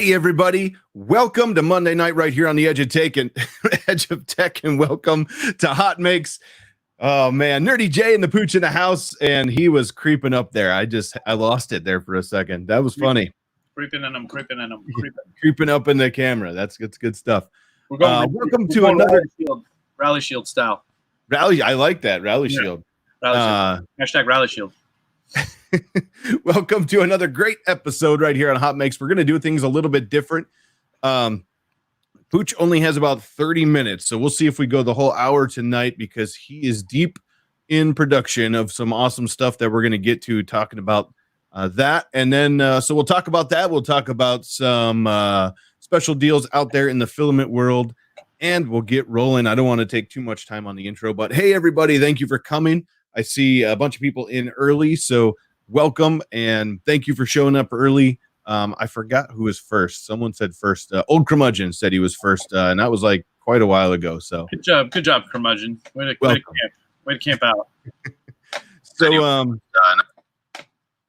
Hey everybody, welcome to Monday night right here on the Edge of Tech and welcome to HotMakes. Oh man, Nerdy J and the Pooch in the house, and he was creeping up there. I lost it there for a second. That was funny. Creeping up in the camera. That's good stuff. We're going welcome to another Rally Shield style. Rally. I like that Rally Shield. Rally Shield. Hashtag Rally Shield. Welcome to another great episode right here on HotMakes. We're going to do things a little bit different. Pooch only has about 30 minutes, so we'll see if we go the whole hour tonight because he is deep in production of some awesome stuff that we're going to get to talking about that. And then, so we'll talk about that. We'll talk about some special deals out there in the filament world, and we'll get rolling. I don't want to take too much time on the intro, but hey, everybody, thank you for coming. I see a bunch of people in early, so welcome, and thank you for showing up early. I forgot who was first. Someone said first. Old Curmudgeon said he was first, and that was like quite a while ago. So good job, Curmudgeon. Way to camp out.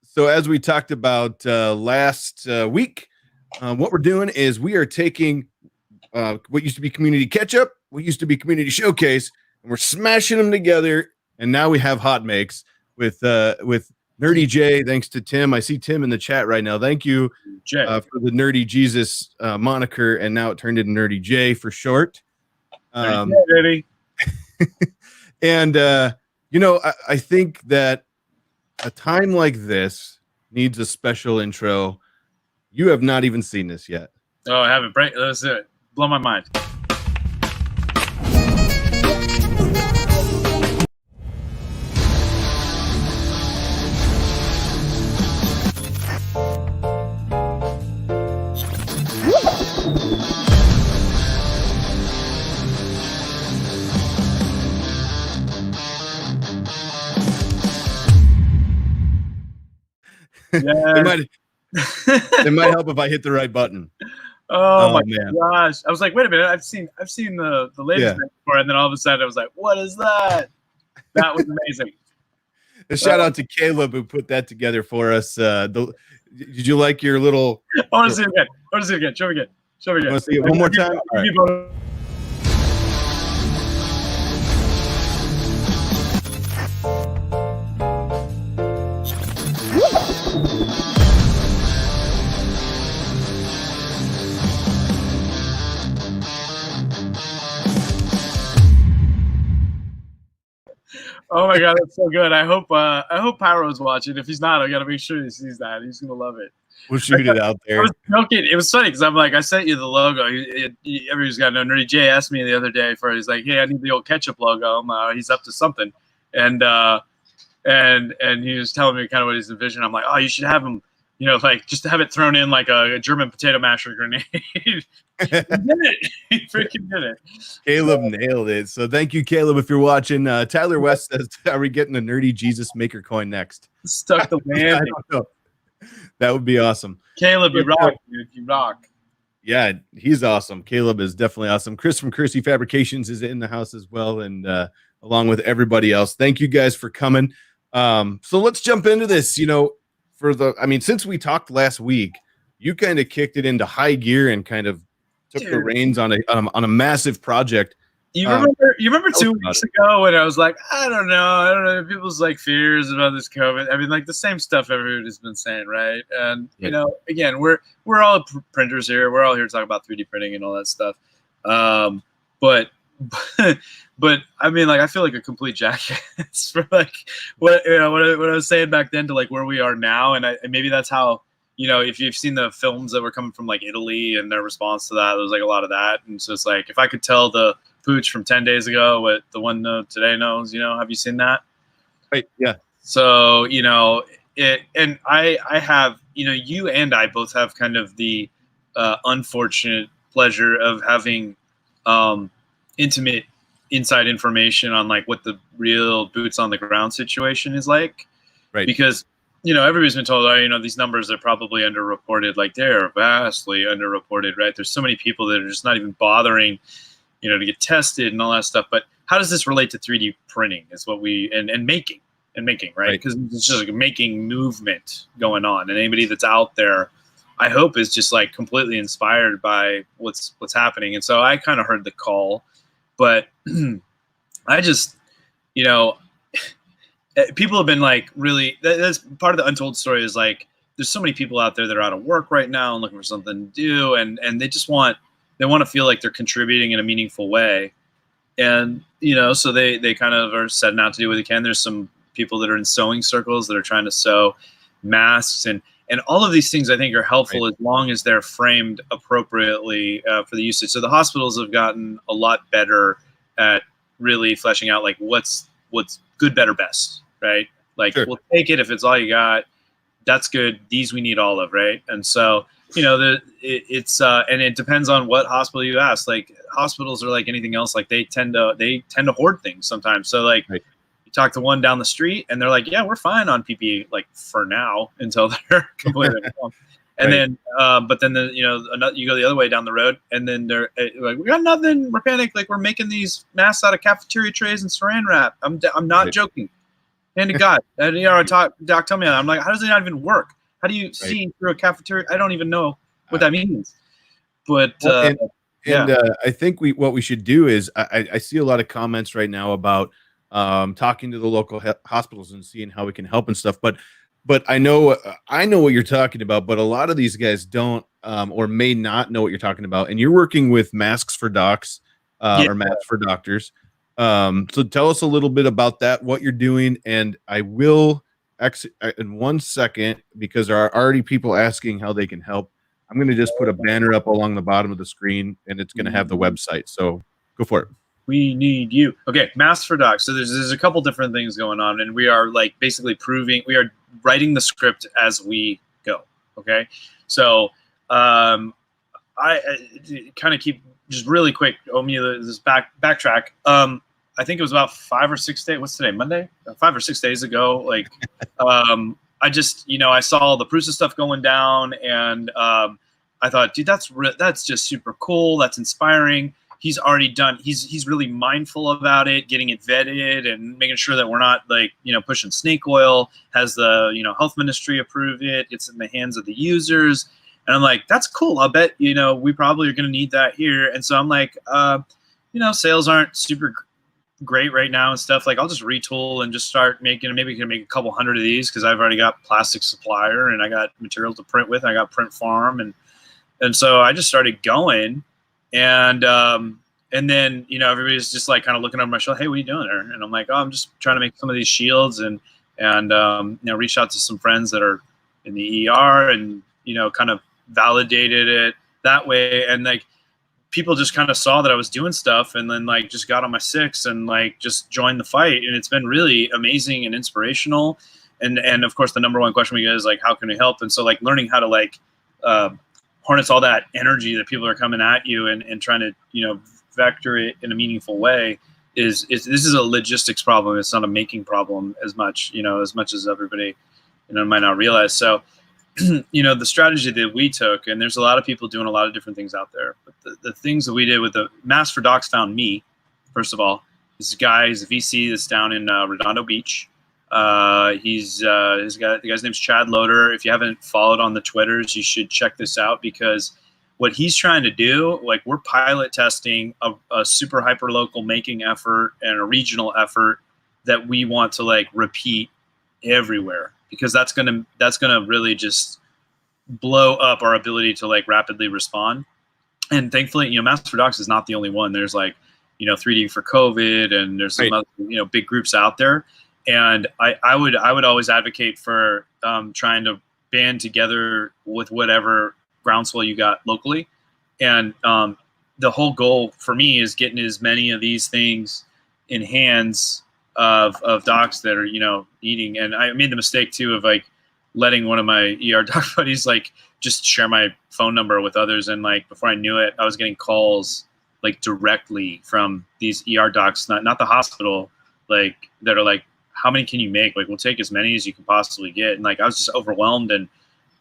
So as we talked about last week, what we're doing is we are taking what used to be Community Catch-Up, what used to be Community Showcase, and we're smashing them together, and now we have HotMakes with Nerdy J. Thanks to Tim. I see Tim in the chat right now. Thank you for the Nerdy Jesus moniker, and now it turned into Nerdy J for short. Nerdy. And you know, I think that a time like this needs a special intro. You have not even seen this yet. Oh, I haven't. Let's do it. Blow my mind. It might help if I hit the right button. Oh my gosh! I was like, wait a minute! I've seen the latest before, and then all of a sudden I was like, what is that? That was amazing. A shout out to Caleb who put that together for us. Did you like your little? I want to see it again. Show me again. You want to see it one more time? All right. Oh my god, that's so good. I hope Pyro's watching. If he's not, I gotta make sure he sees that. He's gonna love it. We'll shoot it out there. I was joking. It was funny because I'm like, I sent you the logo. Everybody's got no. Nerdy J asked me the other day he's like, hey, I need the old ketchup logo. He's up to something, and he was telling me kind of what he's envisioning. I'm like, oh, you should have him, you know, like just have it thrown in like a German potato masher grenade. He did it. He freaking did it. Caleb nailed it. So thank you, Caleb, if you're watching. Tyler West says, are we getting the Nerdy Jesus Maker coin next? Stuck the landing. I don't know. That would be awesome. Caleb, you rock, dude. You rock. Yeah, he's awesome. Caleb is definitely awesome. Chris from Kersey Fabrications is in the house as well, and along with everybody else. Thank you guys for coming. So let's jump into this. You know, since we talked last week, you kind of kicked it into high gear and kind of took the reins on a massive project. You remember 2 weeks ago when I was like, I don't know, people's like fears about this COVID. I mean, like the same stuff everybody's been saying, right? And you know, again, we're all printers here. We're all here to talk about 3D printing and all that stuff. But I mean, like, I feel like a complete jackass for like what I was saying back then to like where we are now, and maybe that's how. You know, if you've seen the films that were coming from like Italy and their response to that, there was like a lot of that. And so it's like, if I could tell the Pooch from 10 days ago what the one today knows, you know, have you seen that? Right. Yeah. So, you know, and I have, you know, you and I both have kind of the unfortunate pleasure of having intimate inside information on like what the real boots on the ground situation is like. Right. Because you know, everybody's been told, oh, you know, these numbers are probably underreported. Like, they're vastly underreported, right? There's so many people that are just not even bothering, you know, to get tested and all that stuff. But how does this relate to 3D printing is what we, and making, right? Because it's just like a making movement going on. And anybody that's out there I hope is just like completely inspired by what's happening. And so I kind of heard the call, but I just, you know, people have been like really, that's part of the untold story is like, there's so many people out there that are out of work right now and looking for something to do. And they just want to feel like they're contributing in a meaningful way. And, you know, so they kind of are setting out to do what they can. There's some people that are in sewing circles that are trying to sew masks and all of these things I think are helpful as long as they're framed appropriately for the usage. So the hospitals have gotten a lot better at really fleshing out like what's good, better, best, right? Like we'll take it if it's all you got. That's good. These we need all of, right? And so, you know, it's and it depends on what hospital you ask. Like hospitals are like anything else. Like they tend to hoard things sometimes. So like you talk to one down the street and they're like, yeah, we're fine on PPE, like for now until they're completely wrong. And then, but then you know, you go the other way down the road, and then they're like, we got nothing. We're panicked. Like we're making these masks out of cafeteria trays and saran wrap. I'm not joking. Hand to God. And you know, Doc told me that. I'm like, how does it not even work? How do you see through a cafeteria? I don't even know what that means. But I think what we should do is I see a lot of comments right now about talking to the local hospitals and seeing how we can help and stuff. But I know what you're talking about, but a lot of these guys don't or may not know what you're talking about. And you're working with Masks for Docs or Masks for Doctors. So tell us a little bit about that, what you're doing, and I will in 1 second, because there are already people asking how they can help. I'm going to just put a banner up along the bottom of the screen, and it's going to have the website. So go for it. We need you. Okay, Masks for Docs. So there's a couple different things going on, and we are like basically we are writing the script as we go. Okay, so I kind of keep just really quick. This backtrack. I think it was about 5 or 6 days. What's today? Monday? 5 or 6 days ago. Like, I just, you know, I saw all the Prusa stuff going down, and I thought, dude, that's just super cool. That's inspiring. He's already done. He's really mindful about it, getting it vetted, and making sure that we're not like, you know, pushing snake oil. Has the, you know, health ministry approve it? It's in the hands of the users, and I'm like, that's cool. I'll bet, you know, we probably are going to need that here. And so I'm like, you know, sales aren't super great right now and stuff. Like I'll just retool and just start making. Maybe we can make a couple hundred of these because I've already got plastic supplier and I got material to print with. And I got print farm and so I just started going. And then, you know, everybody's just like kind of looking over my shoulder. Hey, what are you doing there? And I'm like, oh, I'm just trying to make some of these shields and you know, reach out to some friends that are in the ER and, you know, kind of validated it that way. And like people just kind of saw that I was doing stuff and then like just got on my six and like just joined the fight. And it's been really amazing and inspirational. And of course, the number one question we get is like, how can we help? And so like learning how to like harness all that energy that people are coming at you and trying to, you know, vector it in a meaningful way is this is a logistics problem. It's not a making problem as much, you know, as much as everybody, you know, might not realize. So, you know, the strategy that we took, and there's a lot of people doing a lot of different things out there, but the things that we did with the Masks for Docs found me, first of all. This guy is a VC that's down in Redondo Beach. The guy's name's Chad Loader. If you haven't followed on the Twitters, you should check this out because what he's trying to do, like we're pilot testing a super hyper local making effort and a regional effort that we want to like repeat everywhere because that's gonna really just blow up our ability to like rapidly respond. And thankfully, you know, Masks for Docs is not the only one. There's like, you know, 3D for COVID, and there's some other, you know, big groups out there. And I would always advocate for trying to band together with whatever groundswell you got locally. And the whole goal for me is getting as many of these things in hands of docs that are, you know, needing. And I made the mistake too of like letting one of my ER doc buddies like just share my phone number with others. And like before I knew it, I was getting calls like directly from these ER docs, not the hospital, like that are like, how many can you make? Like, we'll take as many as you can possibly get. And like, I was just overwhelmed and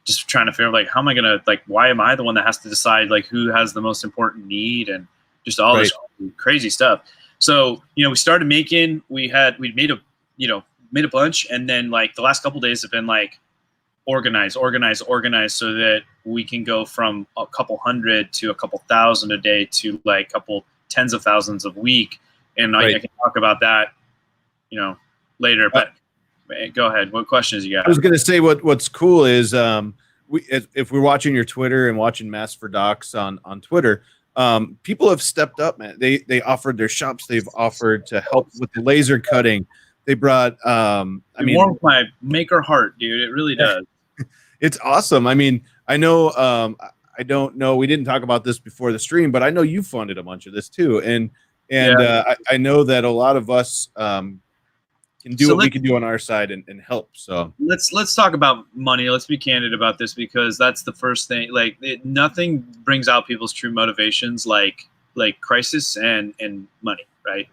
just trying to figure out like, how am I going to, like, why am I the one that has to decide like who has the most important need and just all this crazy stuff. So, you know, we started making, we made a bunch. And then like the last couple of days have been like organize so that we can go from a couple hundred to a couple thousand a day to like a couple tens of thousands a week. And I can talk about that, you know, later. But go ahead. What questions you got? I was going to say what's cool is if we're watching your Twitter and watching Mass for Docs on Twitter, people have stepped up, man. They offered their shops. They've offered to help with the laser cutting. They brought, I mean, warms my maker heart, dude. It really does. It's awesome. I mean, I know, I don't know. We didn't talk about this before the stream, but I know you funded a bunch of this too. And I know that a lot of us can do what we can do on our side and help. So let's talk about money. Let's be candid about this, because that's the first thing. Like nothing brings out people's true motivations like crisis and money, right?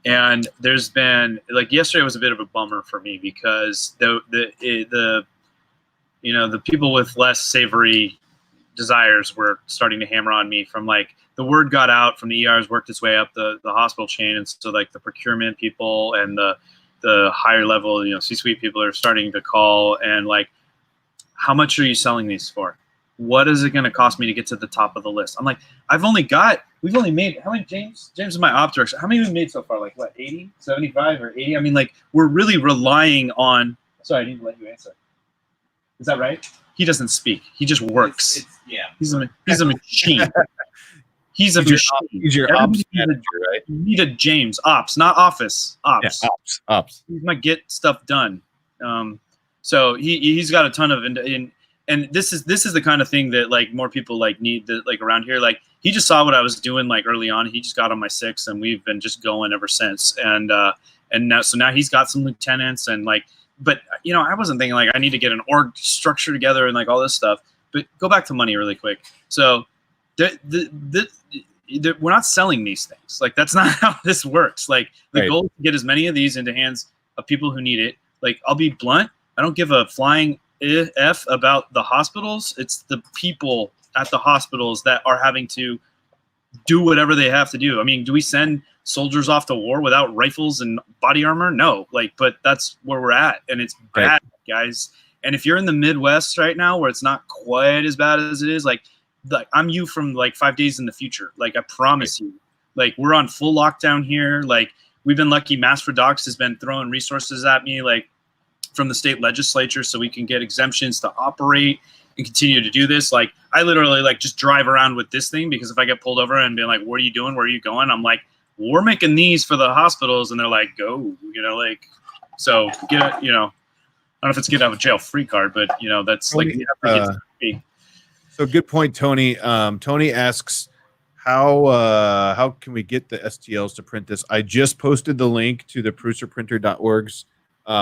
And there's been, like, yesterday was a bit of a bummer for me because the you know, the people with less savory desires were starting to hammer on me from, like, the word got out from the ERs, worked its way up the hospital chain. And so, like, the procurement people and the higher level, you know, C-suite people are starting to call and, like, how much are you selling these for? What is it going to cost me to get to the top of the list? I'm like, we've only made, how many, James is my op director. How many have we made so far? Like what, 80, 75 or 80? I mean, like, we're really relying on, sorry, I didn't let you answer. Is that right? He doesn't speak. He just works. Yeah. He's a machine. He's a machine. He's your ops manager, right? You need a James, ops, not office, ops. Yeah, ops. He's my get stuff done. So he's got a ton of, and this is the kind of thing that, like, more people, like, need, that, like, around here. Like, he just saw what I was doing, like, early on. He just got on my 6, and we've been just going ever since. And now he's got some lieutenants, and, like, but, you know, I wasn't thinking, like, I need to get an org structure together and, like, all this stuff. But go back to money really quick. So we're not selling these things. Like, that's not how this works. Like, the goal is to get as many of these into hands of people who need it. Like, I'll be blunt. I don't give a flying F about the hospitals. It's the people at the hospitals that are having to do whatever they have to do. I mean, do we send soldiers off to war without rifles and body armor? No, like, but that's where we're at, and it's bad, guys. And if you're in the Midwest right now, where it's not quite as bad as it is, like I'm you from, like, 5 days in the future. Like, I promise you, like, we're on full lockdown here. Like, we've been lucky. Mass for Docs has been throwing resources at me, like, from the state legislature, so we can get exemptions to operate and continue to do this. Like, I literally, like, just drive around with this thing, because if I get pulled over and be like, what are you doing? Where are you going? I'm like, we're making these for the hospitals. And they're like, go, you know, like, so get, you know, I don't know if it's get out of jail free card, but, you know, that's like, you have to get so good point, Tony. Tony asks, how can we get the STLs to print this? I just posted the link to the producerprinter.org's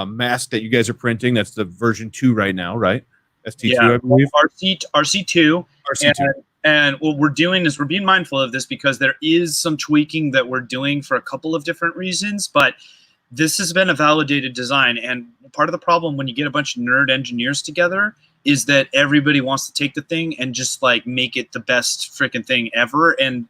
mask that you guys are printing. That's the version 2 right now, right? ST2, I believe. RC2. And what we're doing is we're being mindful of this, because there is some tweaking that we're doing for a couple of different reasons, but this has been a validated design. And part of the problem when you get a bunch of nerd engineers together is that everybody wants to take the thing and just, like, make it the best freaking thing ever. And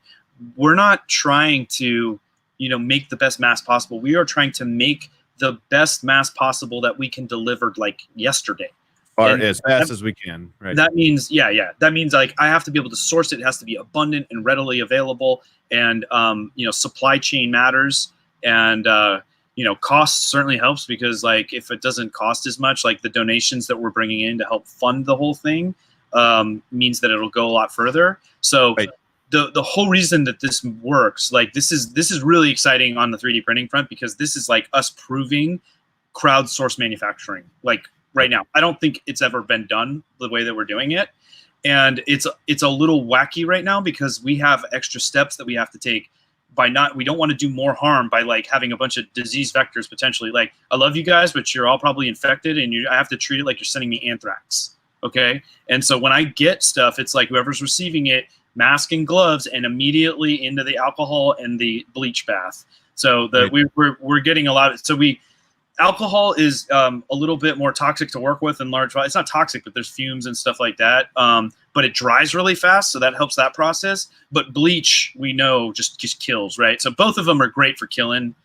we're not trying to, you know, make the best mask possible. We are trying to make the best mask possible that we can deliver, like, yesterday. Or as fast as we can, right? That means, that means, like, I have to be able to source it. It has to be abundant and readily available. And, you know, supply chain matters. And, you know, cost certainly helps, because, like, if it doesn't cost as much, like, the donations that we're bringing in to help fund the whole thing means that it'll go a lot further. So the whole reason that this works, like, this is really exciting on the 3D printing front, because this is, like, us proving crowdsourced manufacturing, like, right now. I don't think it's ever been done the way that we're doing it. And it's a little wacky right now, because we have extra steps that we have to take by we don't want to do more harm by, like, having a bunch of disease vectors potentially. Like, I love you guys, but you're all probably infected, and I have to treat it like you're sending me anthrax. Okay. And so when I get stuff, it's like whoever's receiving it, mask and gloves, and immediately into the alcohol and the bleach bath. So we're getting a lot of, alcohol is a little bit more toxic to work with in large. It's not toxic, but there's fumes and stuff like that. But it dries really fast, so that helps that process. But bleach, we know, just kills, right? So both of them are great for killing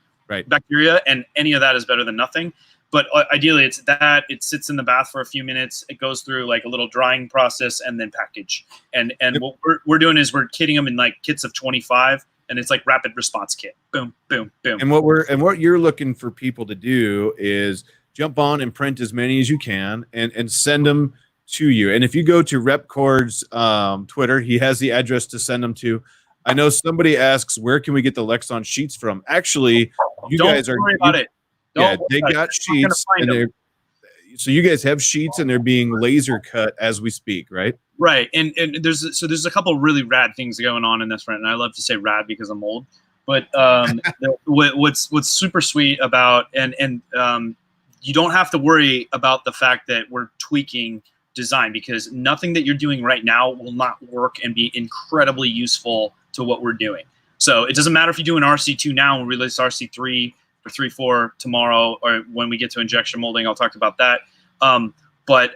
bacteria, and any of that is better than nothing. But ideally, it's that it sits in the bath for a few minutes. It goes through like a little drying process and then package. And what we're doing is we're kitting them in like kits of 25, and it's like rapid response kit. Boom, boom, boom. And what you're looking for people to do is jump on and print as many as you can and send them to you. And if you go to Repkord's Twitter, he has the address to send them to. I know somebody asks, where can we get the Lexon sheets from? Actually, you guys are. Don't worry about it. Yeah, they got sheets, and so you guys have sheets, and they're being laser cut as we speak, right? Right, and there's a couple really rad things going on in this front, and I love to say rad because I'm old. But what's super sweet about and you don't have to worry about the fact that we're tweaking design, because nothing that you're doing right now will not work and be incredibly useful to what we're doing. So it doesn't matter if you do an RC2 now and release RC3 or 3.4 tomorrow, or when we get to injection molding, I'll talk about that. But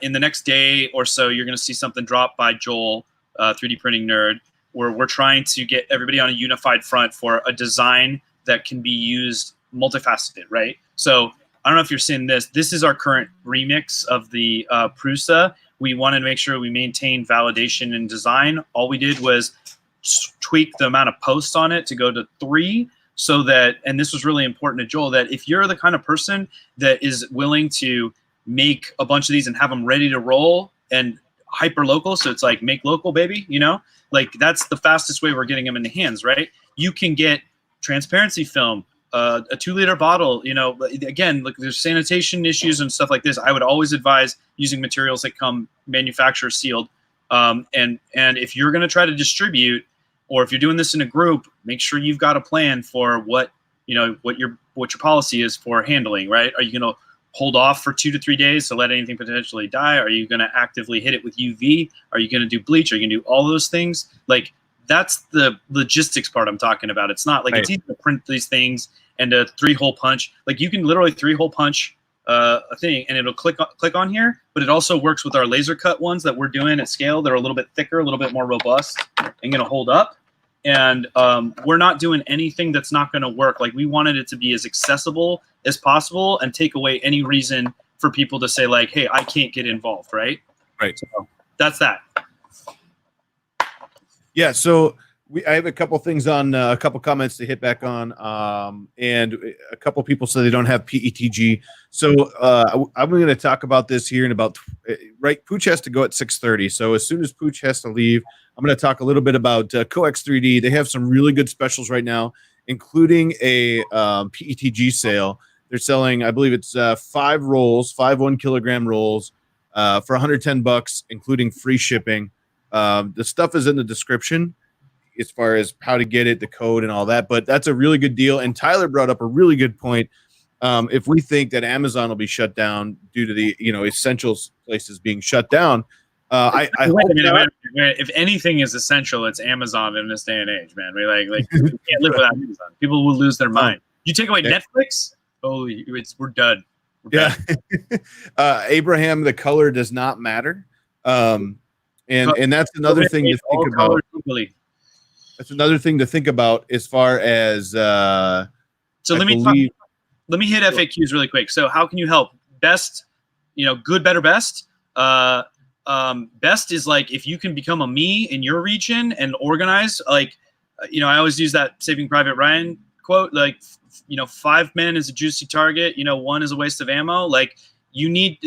in the next day or so, you're going to see something drop by Joel, 3D printing nerd, where we're trying to get everybody on a unified front for a design that can be used multifaceted, right? So I don't know if you're seeing this. This is our current remix of the Prusa. We wanted to make sure we maintain validation and design. All we did was tweak the amount of posts on it to go to 3, so that, and this was really important to Joel, that if you're the kind of person that is willing to make a bunch of these and have them ready to roll and hyper local, so it's like make local, baby, you know, like that's the fastest way we're getting them in the hands, right? You can get transparency film, a 2-liter bottle, you know, again, look, there's sanitation issues and stuff like this. I would always advise using materials that come manufacturer sealed. And if you're going to try to distribute, or if you're doing this in a group, make sure you've got a plan for what your policy is for handling, right? Are you going to hold off for 2 to 3 days to let anything potentially die? Are you going to actively hit it with UV? Are you going to do bleach? Are you going to do all those things? Like, that's the logistics part I'm talking about. It's not like it's easy to print these things and a 3-hole punch. Like, you can literally 3-hole punch a thing and it'll click on here, but it also works with our laser cut ones that we're doing at scale. They're a little bit thicker, a little bit more robust, and going to hold up. And we're not doing anything that's not going to work. Like, we wanted it to be as accessible as possible and take away any reason for people to say like, hey, I can't get involved, right? Right. So that's that. Yeah, so I have a couple things on a couple comments to hit back on, and a couple people said they don't have PETG. So I'm going to talk about this here in about Pooch has to go at 6:30. So as soon as Pooch has to leave, I'm going to talk a little bit about Coex 3D. They have some really good specials right now, including a PETG sale. They're selling, I believe it's 5 rolls, 5 1-kilogram rolls for $110, including free shipping. The stuff is in the description as far as how to get it, the code and all that, but that's a really good deal. And Tyler brought up a really good point. If we think that Amazon will be shut down due to the, essentials places being shut down, I hope if anything is essential, it's Amazon in this day and age, man. We can't live without Amazon. People will lose their mind. You take away Netflix, we're done. Yeah. Abraham, the color does not matter. And that's another thing to think about. That's another thing to think about as far as so let me hit FAQs really quick. So how can you help? Best, good, better, best. Best is like if you can become a me in your region and organize, like, I always use that Saving Private Ryan quote, like, 5 men is a juicy target, 1 is a waste of ammo. Like, you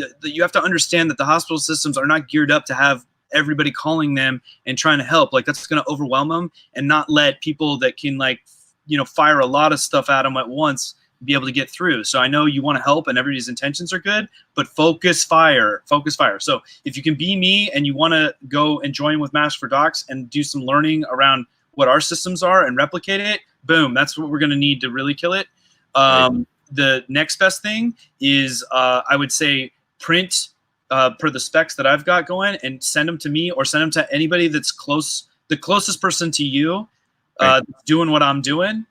have to understand that the hospital systems are not geared up to have everybody calling them and trying to help. Like, that's going to overwhelm them and not let people that can fire a lot of stuff at them at once be able to get through. So I know you want to help and everybody's intentions are good, but focus fire. So if you can be me and you want to go and join with Master for Docs and do some learning around what our systems are and replicate it, boom, that's what we're going to need to really kill it. The next best thing is I would say print per the specs that I've got going and send them to me or send them to anybody that's close, the closest person to you doing what I'm doing.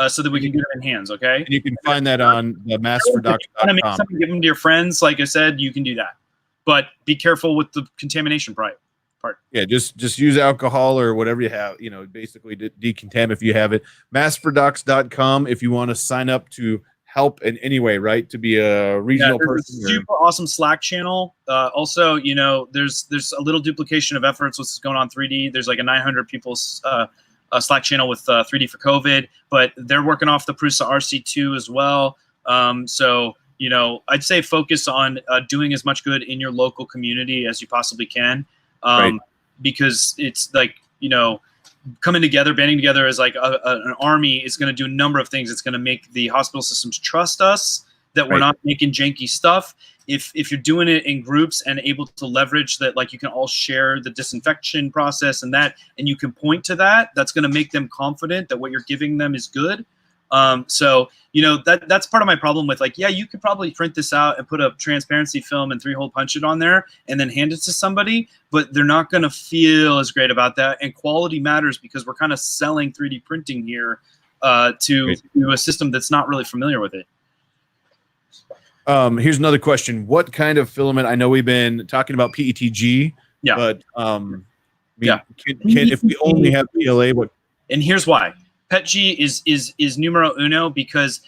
So that we can get them in hands, okay? And you can find that on the masterfordocs.com. Give them to your friends. Like I said, you can do that. But be careful with the contamination, right? part. Yeah, just use alcohol or whatever you have, you know, basically decontaminate if you have it. Massfordocs.com if you want to sign up to help in any way, right? To be a regional person. A super awesome Slack channel. Also, you know, there's a little duplication of efforts. What's going on 3D? There's like a 900 people Slack channel with 3D for COVID, but they're working off the Prusa RC2 as well. So, you know, I'd say focus on doing as much good in your local community as you possibly can. Right. Because it's like, you know, coming together, banding together as like an army is going to do a number of things. It's going to make the hospital systems trust us that we're not making janky stuff. If you're doing it in groups and able to leverage that, like you can all share the disinfection process and you can point to that, that's going to make them confident that what you're giving them is good. So, you know, that's part of my problem with like, yeah, you could probably print this out and put a transparency film and 3-hole punch it on there and then hand it to somebody, but they're not going to feel as great about that. And quality matters because we're kind of selling 3D printing here to a system that's not really familiar with it. Here's another question. What kind of filament? I know we've been talking about PETG, but can if we only have PLA, what? And here's why. PETG is numero uno because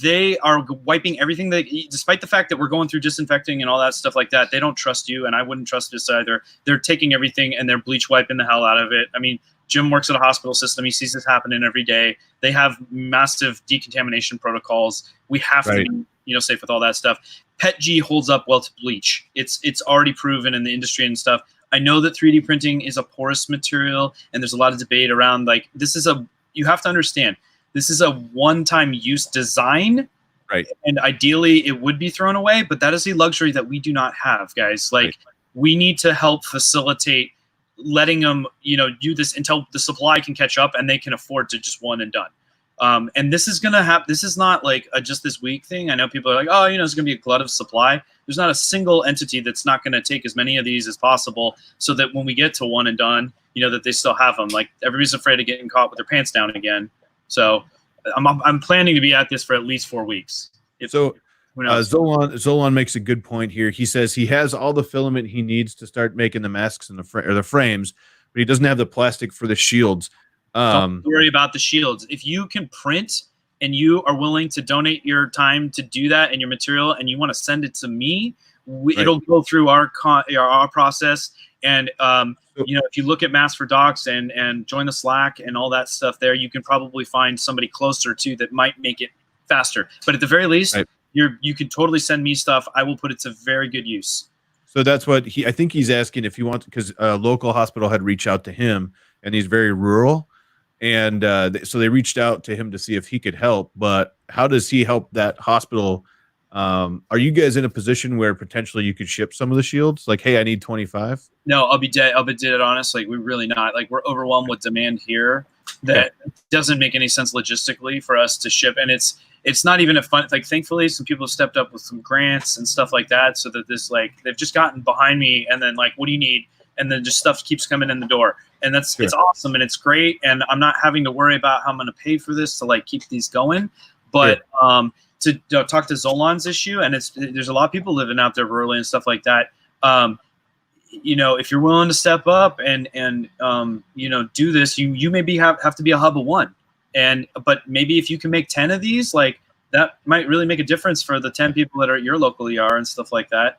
they are wiping everything that, despite the fact that we're going through disinfecting and all that stuff like that, they don't trust you, and I wouldn't trust this either. They're taking everything and they're bleach wiping the hell out of it. I mean, Jim works at a hospital system. He sees this happening every day. They have massive decontamination protocols. We have to be, you know, safe with all that stuff. PETG holds up well to bleach. It's already proven in the industry and stuff. I know that 3D printing is a porous material, and there's a lot of debate around like you have to understand, this is a one-time use design, right? And ideally it would be thrown away, but that is a luxury that we do not have, guys. Like we need to help facilitate letting them, you know, do this until the supply can catch up and they can afford to just one and done. And this is gonna happen. This is not like a just this week thing. I know people are like, oh, you know, it's gonna be a glut of supply. There's not a single entity that's not gonna take as many of these as possible, so that when we get to one and done, you know, that they still have them. Like everybody's afraid of getting caught with their pants down again. So I'm planning to be at this for at least 4 weeks. Zolan makes a good point here. He says he has all the filament he needs to start making the masks and the frames, but he doesn't have the plastic for the shields. Don't worry about the shields. If you can print and you are willing to donate your time to do that and your material, and you want to send it to me, it'll go through our process. And you know, if you look at Mass for Docs and join the Slack and all that stuff there, you can probably find somebody closer to that might make it faster. But at the very least, you can totally send me stuff. I will put it to very good use. So that's what I think he's asking if you want, because a local hospital had reached out to him, and he's very rural. And so they reached out to him to see if he could help. But how does he help that hospital? Are you guys in a position where potentially you could ship some of the shields? Like, hey, I need 25. No, I'll be dead honest. Like, we're really not. Like, we're overwhelmed with demand here that doesn't make any sense logistically for us to ship. And it's not even a fun. Like, thankfully, some people have stepped up with some grants and stuff like that, so that this, like, they've just gotten behind me and then like, what do you need? And then just stuff keeps coming in the door. And it's awesome and it's great. And I'm not having to worry about how I'm going to pay for this to like keep these going. But to talk to Zolan's issue, and there's a lot of people living out there rurally and stuff like that. You know, if you're willing to step up and you know, do this, you maybe have to be a hub of one. But maybe if you can make 10 of these, like that might really make a difference for the 10 people that are at your local ER and stuff like that.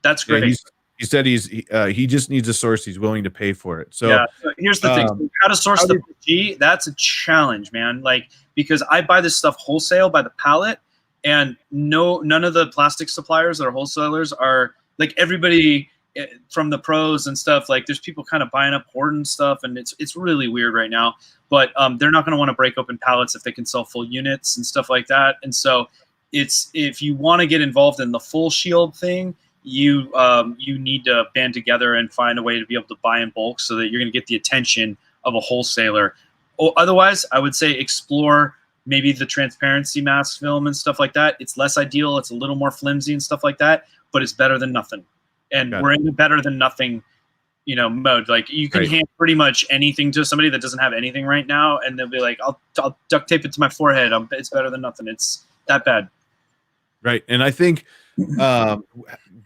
That's great. Yeah, he said he just needs a source. He's willing to pay for it. So yeah, here's the thing: how to source the PG. That's a challenge, man. Like, because I buy this stuff wholesale by the pallet, and none of the plastic suppliers that are wholesalers are like everybody from the pros and stuff. Like, there's people kind of buying up hoarding stuff, and it's really weird right now. But they're not going to want to break open pallets if they can sell full units and stuff like that. And so if you want to get involved in the full shield thing, you need to band together and find a way to be able to buy in bulk so that you're going to get the attention of a wholesaler. Otherwise, I would say explore maybe the transparency mask film and stuff like that. It's less ideal. It's a little more flimsy and stuff like that, but it's better than nothing. And we're in the better than nothing, you know, mode. Like, you can hand pretty much anything to somebody that doesn't have anything right now, and they'll be like, I'll duct tape it to my forehead. It's better than nothing. It's that bad. Right. And I think um,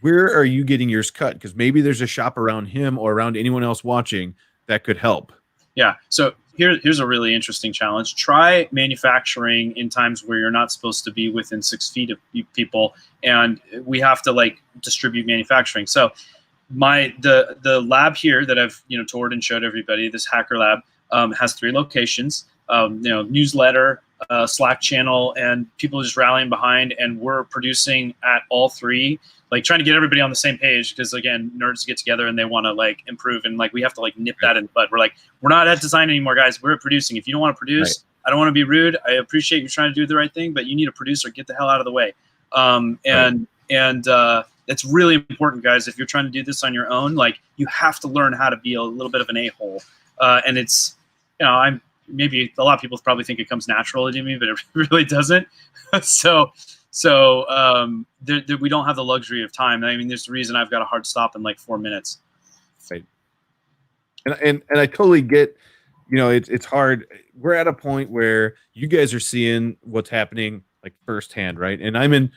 where are you getting yours cut? Because maybe there's a shop around him or around anyone else watching that could help. Yeah. So here's a really interesting challenge. Try manufacturing in times where you're not supposed to be within 6 feet of people, and we have to like distribute manufacturing. So the lab here that I've toured and showed everybody, this hacker lab, has 3 locations. Newsletter, Slack channel, and people just rallying behind, and we're producing at all 3. Like trying to get everybody on the same page, because again, nerds get together and they want to like improve, and like we have to like nip that in the bud. We're like, we're not at design anymore, guys. We're at producing. If you don't want to produce, I don't want to be rude. I appreciate you trying to do the right thing, but you need a producer. Get the hell out of the way. It's really important, guys. If you're trying to do this on your own, like you have to learn how to be a little bit of an a-hole. And it's, I'm maybe a lot of people probably think it comes naturally to me, but it really doesn't. So we don't have the luxury of time. I mean, there's a reason I've got a hard stop in like 4 minutes. Right. And I totally get, it's hard. We're at a point where you guys are seeing what's happening like firsthand, right? And I'm in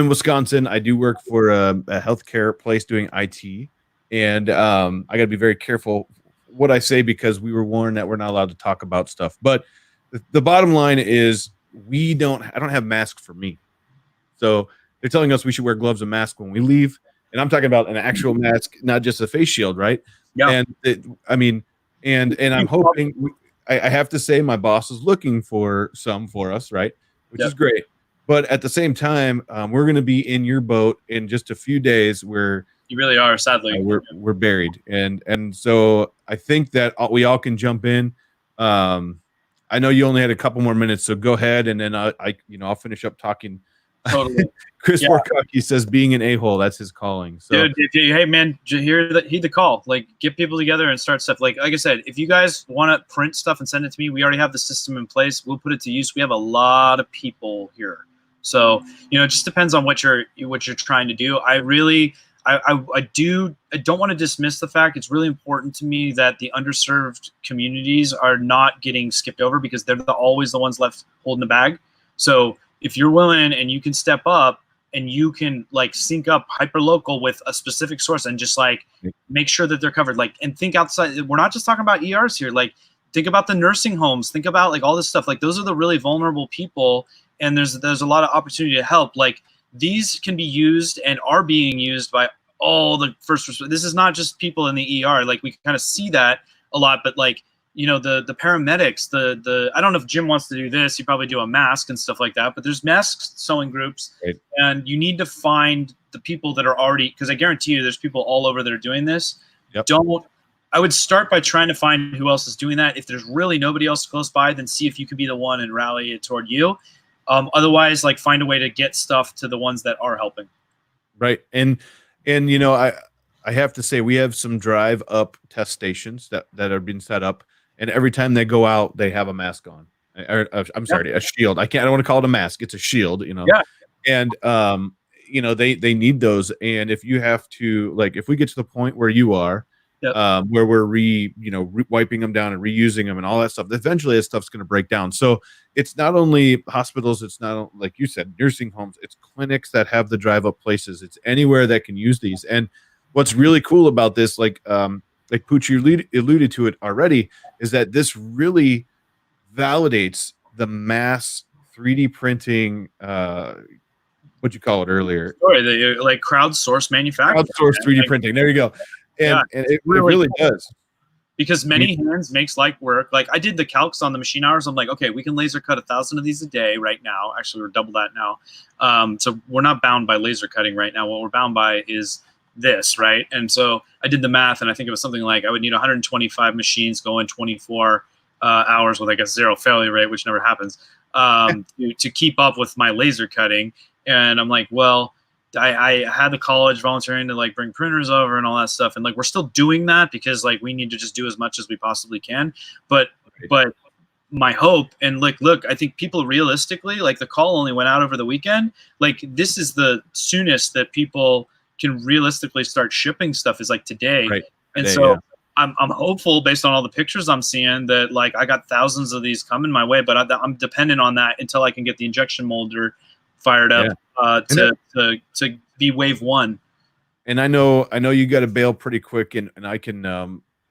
Wisconsin. I do work for a healthcare place doing IT, and I got to be very careful what I say, because we were warned that we're not allowed to talk about stuff. But the bottom line is I don't have masks for me. So they're telling us we should wear gloves and masks when we leave. And I'm talking about an actual mask, not just a face shield, right? Yeah. And I'm hoping, I have to say my boss is looking for some for us, right? Which is great. But at the same time, we're going to be in your boat in just a few days where you really are, sadly. We're buried. And so I think that we all can jump in. I know you only had a couple more minutes, so go ahead. And then I'll finish up talking. Totally. Chris Warkowski says being an a-hole, that's his calling. So dude, hey man, heed the call. Like get people together and start stuff. Like I said, if you guys want to print stuff and send it to me, we already have the system in place. We'll put it to use. We have a lot of people here. So, it just depends on what you're trying to do. I don't want to dismiss the fact it's really important to me that the underserved communities are not getting skipped over, because they're always the ones left holding the bag. So if you're willing and you can step up and you can like sync up hyper local with a specific source and just like make sure that they're covered, like, and think outside. We're not just talking about ERs here. Like think about the nursing homes, think about like all this stuff. Like those are the really vulnerable people. And there's a lot of opportunity to help. Like these can be used and are being used by all the first responders. This is not just people in the ER. Like we kind of see that a lot, but like, the paramedics, the I don't know if Jim wants to do this. You probably do a mask and stuff like that, but there's mask sewing groups, and you need to find the people that are already, because I guarantee you there's people all over that are doing this. Yep. I would start by trying to find who else is doing that. If there's really nobody else close by, then see if you can be the one and rally it toward you. Otherwise, like find a way to get stuff to the ones that are helping. Right. And I have to say we have some drive up test stations that are being set up, and every time they go out, they have a mask on. I'm sorry, a shield. I don't want to call it a mask. It's a shield, Yeah. And they need those. And if you have to, like, if we get to the point where you are, where we're wiping them down and reusing them and all that stuff, eventually that stuff's going to break down. So it's not only hospitals, it's not, like you said, nursing homes, it's clinics that have the drive up places. It's anywhere that can use these. And what's really cool about this, like Pooch, you alluded to it already, is that this really validates the mass 3D printing, what'd you call it earlier? Sorry, like crowdsourced manufacturing. Crowdsourced 3D printing. There you go. And it really does. Because many hands makes light work. Like I did the calcs on the machine hours. I'm like, okay, we can laser cut 1,000 of these a day right now. Actually, we're double that now. So we're not bound by laser cutting right now. What we're bound by is this, right? And so I did the math, and I think it was something like I would need 125 machines going 24 hours with, I guess, 0 failure rate, which never happens, to keep up with my laser cutting. And I'm like, well, I had the college volunteering to like bring printers over and all that stuff, and like we're still doing that because like we need to just do as much as we possibly can. But my hope, and like, look, I think people realistically, like the call only went out over the weekend. Like this is the soonest that people can realistically start shipping stuff, is like today. Right. And today, so I'm hopeful based on all the pictures I'm seeing that like I got thousands of these coming my way, but I'm dependent on that until I can get the injection molder fired up Yeah. to be wave one. And I know you got to bail pretty quick, and I can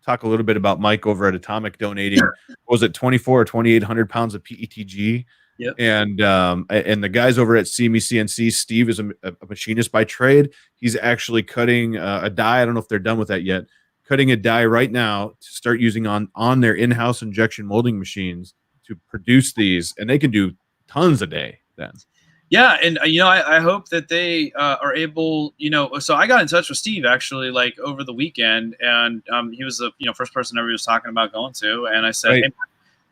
talk a little bit about Mike over at Atomic donating. Was it 24 or 2,800 pounds of PETG? Yep. And the guys over at CME-CNC, Steve is a machinist by trade. He's actually cutting a die. I don't know if they're done with that yet. Cutting a die right now to start using on their in-house injection molding machines to produce these, and they can do tons a day then. Yeah, and I hope that they are able, so I got in touch with Steve actually like over the weekend, and he was the first person everybody was talking about going to, and I said, right. Hey,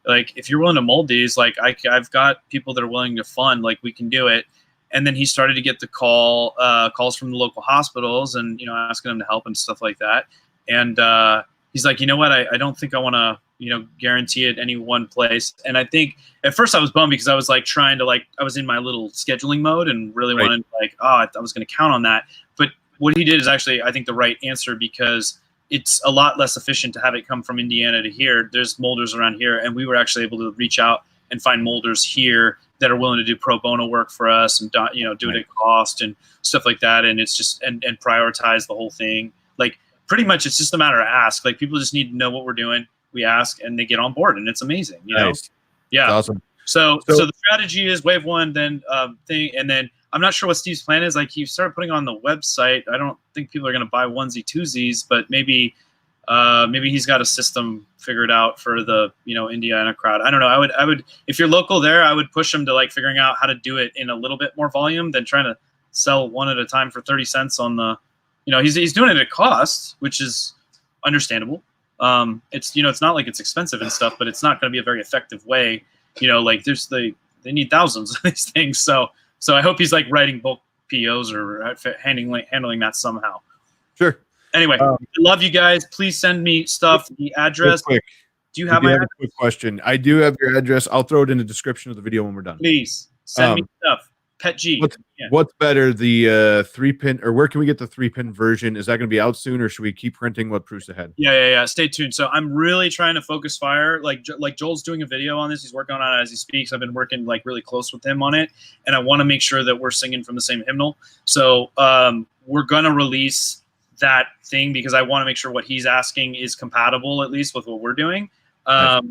like if you're willing to mold these, like I've got people that are willing to fund, like we can do it. And then he started to get the calls from the local hospitals, and asking them to help and stuff like that. And he's like, you know what, I don't think I want to guarantee it any one place. And I think at first I was bummed because I was like trying to I was in my little scheduling mode and really wanted I was going to count on that. But what he did is actually, I think, the right answer, because it's a lot less efficient to have it come from Indiana to here. There's molders around here, and we were actually able to reach out and find molders here that are willing to do pro bono work for us and do it at cost and stuff like that. And it's just and prioritize the whole thing. Like pretty much it's just a matter of ask. Like people just need to know what we're doing. We ask and they get on board, and it's amazing. Nice. Yeah. That's awesome. So the strategy is wave one, then thing, and then I'm not sure what Steve's plan is. Like he started putting on the website. I don't think people are going to buy onesie twosies, but maybe he's got a system figured out for the Indiana crowd. I don't know. I would if you're local there, I would push them to like figuring out how to do it in a little bit more volume than trying to sell one at a time for 30 cents on the. He's doing it at cost, which is understandable. It's it's not like it's expensive and stuff, but it's not going to be a very effective way. Like they need thousands of these things. So I hope he's like writing bulk POs or handling that somehow. Sure. Anyway, I love you guys. Please send me stuff. The address. Do you have my address? A quick question? I do have your address. I'll throw it in the description of the video when we're done. Please send me stuff. PETG. What's better, the 3-pin, or where can we get the 3-pin version? Is that going to be out soon, or should we keep printing what proofs ahead? Yeah. Stay tuned. So I'm really trying to focus fire. Like Joel's doing a video on this. He's working on it as he speaks. I've been working like really close with him on it, and I want to make sure that we're singing from the same hymnal. So we're gonna release that thing because I want to make sure what he's asking is compatible at least with what we're doing. Nice.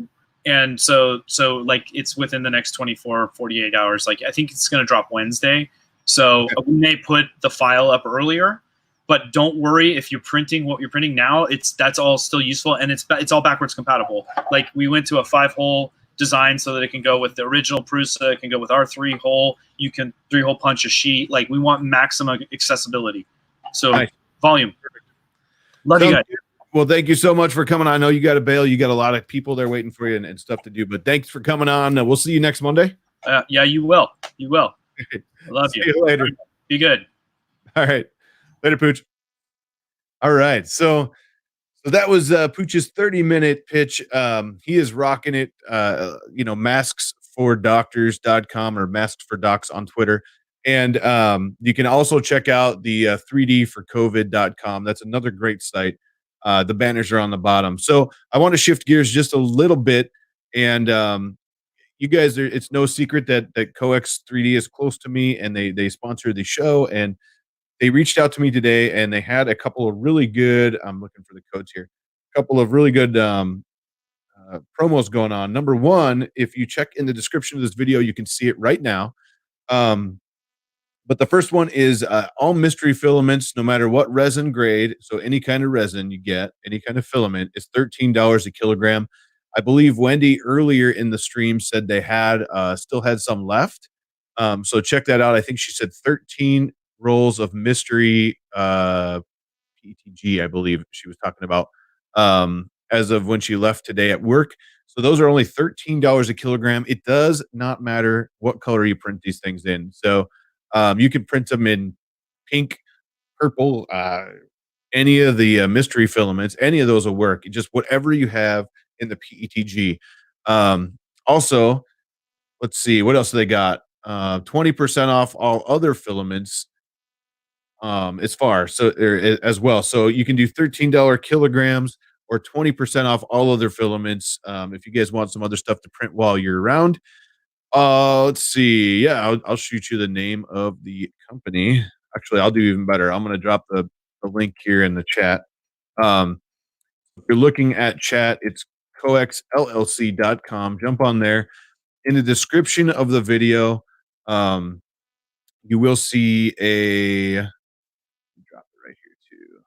And so like it's within the next 24, 48 hours. Like I think it's going to drop Wednesday. So we may put the file up earlier, but don't worry if you're printing what you're printing now, that's all still useful. And it's all backwards compatible. Like we went to a 5-hole design so that it can go with the original Prusa. It can go with our 3-hole. You can 3-hole punch a sheet. Like we want maximum accessibility. So nice. Volume. Perfect. Love you guys. Well, thank you so much for coming on. I know you got to bail. You got a lot of people there waiting for you and stuff to do, but thanks for coming on. We'll see you next Monday. Yeah, you will. You will. I love you. See you later. Be good. All right. Later, Pooch. All right. So that was Pooch's 30-minute pitch. He is rocking it. masksfordoctors.com or masks for docs on Twitter. And you can also check out the 3dforcovid.com. That's another great site. The banners are on the bottom. So I want to shift gears just a little bit. And you guys, it's no secret that Coex 3D is close to me, and they sponsor the show. And they reached out to me today, and they had a couple of really good, I'm looking for the codes here, a couple of really good promos going on. Number one, if you check in the description of this video, you can see it right now. But the first one is all mystery filaments, no matter what resin grade. So any kind of resin you get, any kind of filament, is $13 a kilogram. I believe Wendy earlier in the stream said they had still had some left. So check that out. I think she said 13 rolls of mystery PETG, I believe she was talking about, as of when she left today at work. So those are only $13 a kilogram. It does not matter what color you print these things in. So you can print them in pink, purple, any of the mystery filaments, any of those will work. Just whatever you have in the PETG. Also, let's see, what else do they got? 20% off all other filaments as well. So you can do $13 kilograms or 20% off all other filaments if you guys want some other stuff to print while you're around. Let's see. Yeah, I'll shoot you the name of the company. Actually, I'll do even better. I'm gonna drop the link here in the chat. Um, if you're looking at chat, it's coexllc.com. Jump on there. In the description of the video, um, you will see a drop it right here too.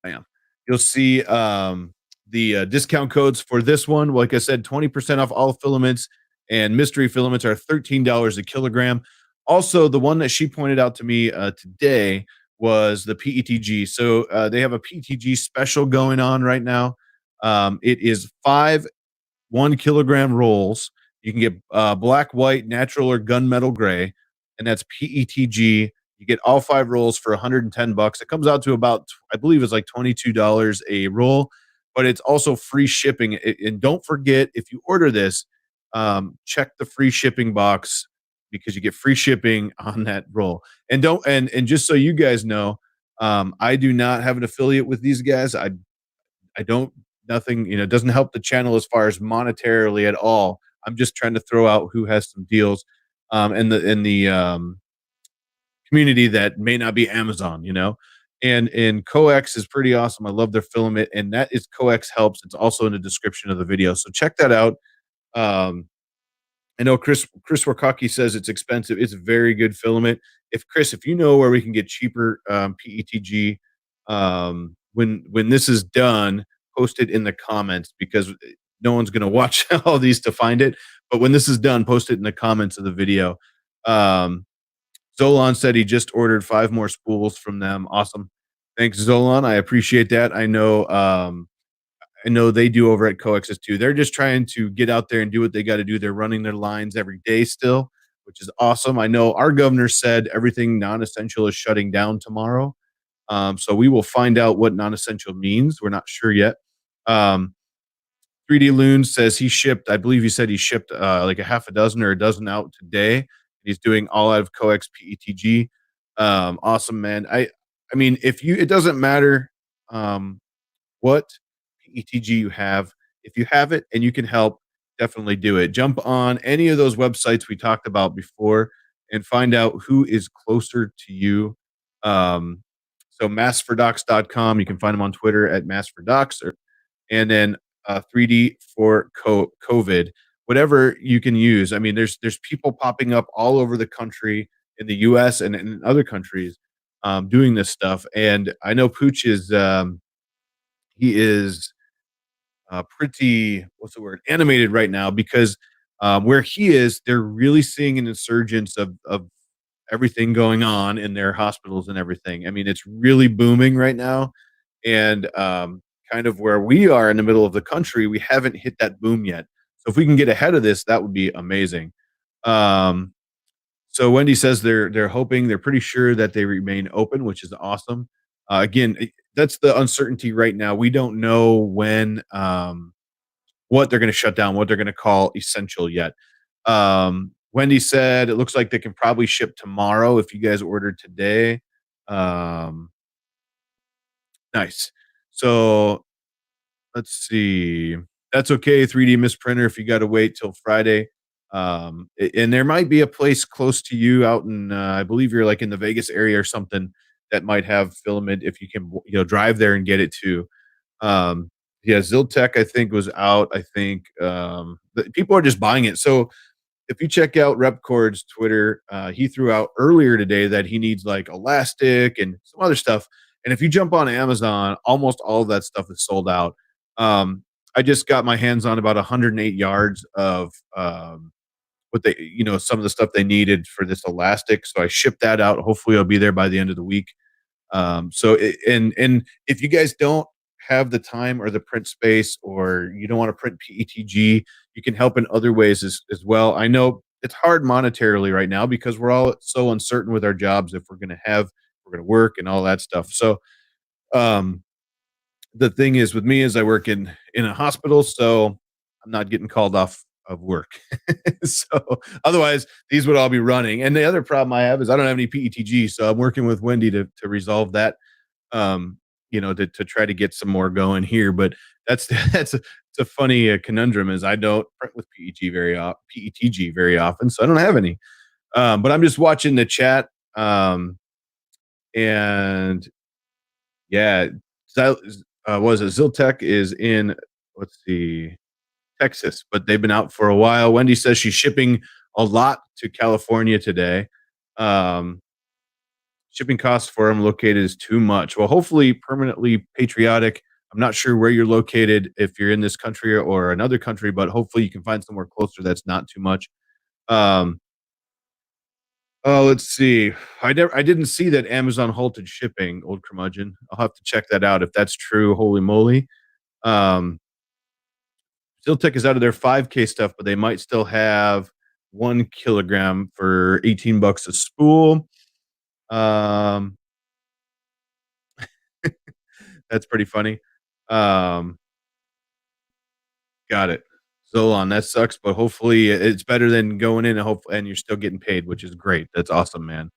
Bam. You'll see the discount codes for this one. Like I said, 20% off all filaments, and mystery filaments are $13 a kilogram. Also, the one that she pointed out to me today was the PETG. So they have a PETG special going on right now. It is 5 1 kilogram rolls. You can get black, white, natural, or gunmetal gray, and that's PETG. You get all 5 rolls for $110. It comes out to about, I believe, it's like $22 a roll, but it's also free shipping. And don't forget, if you order this, check the free shipping box because you get free shipping on that roll. And don't and just so you guys know, I do not have an affiliate with these guys. I don't nothing, it doesn't help the channel as far as monetarily at all. I'm just trying to throw out who has some deals in the community that may not be Amazon. And Coex is pretty awesome. I love their filament, and that is Coex helps. It's also in the description of the video. So check that out. Um, I know Chris Wakaki says it's expensive. It's very good filament. If you know where we can get cheaper PETG, when this is done, post it in the comments because no one's gonna watch all these to find it. But when this is done, post it in the comments of the video. Um, Zolan said he just ordered 5 more spools from them. Awesome. Thanks, Zolan. I appreciate that. I know they do over at Coexes too. They're just trying to get out there and do what they got to do. They're running their lines every day still, which is awesome. I know our governor said everything non-essential is shutting down tomorrow. So we will find out what non-essential means. We're not sure yet. 3D Loon says he shipped, I believe he said he shipped like a half a dozen or a dozen out today. He's doing all out of Coex PETG. Awesome, man. I mean, it doesn't matter what PETG you have. If you have it and you can help, definitely do it. Jump on any of those websites we talked about before and find out who is closer to you. So massfordocs.com, you can find them on Twitter at massfordocs, and then 3D for COVID, whatever you can use. I mean, there's people popping up all over the country in the US and in other countries doing this stuff. And I know Pooch he is pretty, what's the word, animated right now because where he is, they're really seeing an insurgence of everything going on in their hospitals and everything. I mean, it's really booming right now. And kind of where we are in the middle of the country, we haven't hit that boom yet. So if we can get ahead of this, that would be amazing. So Wendy says they're hoping, they're pretty sure that they remain open, which is awesome. Again, that's the uncertainty right now. We don't know when what they're going to shut down, what they're going to call essential yet. Wendy said it looks like they can probably ship tomorrow if you guys ordered today. Nice. So let's see. That's okay, 3D misprinter, if you got to wait till Friday. And there might be a place close to you out in, I believe you're like in the Vegas area or something that might have filament if you can, drive there and get it too. Yeah, Ziltech, I think, was out. I think people are just buying it. So if you check out Repkord's Twitter, he threw out earlier today that he needs like elastic and some other stuff. And if you jump on Amazon, almost all of that stuff is sold out. I just got my hands on about 108 yards of what they, some of the stuff they needed for this elastic. So I shipped that out. Hopefully, I'll be there by the end of the week. And if you guys don't have the time or the print space, or you don't want to print PETG, you can help in other ways as well. I know it's hard monetarily right now because we're all so uncertain with our jobs if we're going to work and all that stuff. So the thing is with me is I work in a hospital, so I'm not getting called off of work. So otherwise these would all be running. And the other problem I have is I don't have any PETG, so I'm working with Wendy to resolve that. To try to get some more going here, but that's it's a funny conundrum is I don't print with PETG very often, so I don't have any. But I'm just watching the chat, and yeah, was it Ziltech is in, let's see, Texas, but they've been out for a while. Wendy says she's shipping a lot to California today. Um, Shipping costs for them located is too much. Well, hopefully permanently patriotic. I'm not sure where you're located if you're in this country or another country, but hopefully you can find somewhere closer that's not too much. Um, oh, let's see. I didn't see that Amazon halted shipping, old curmudgeon. I'll have to check that out if that's true. Holy moly. Um, Tech is out of their 5K stuff, but they might still have 1 kilogram for 18 bucks a spool. Um, that's pretty funny. Um, got it. Zolan, that sucks, but hopefully it's better than going in and you're still getting paid, which is great. That's awesome, man.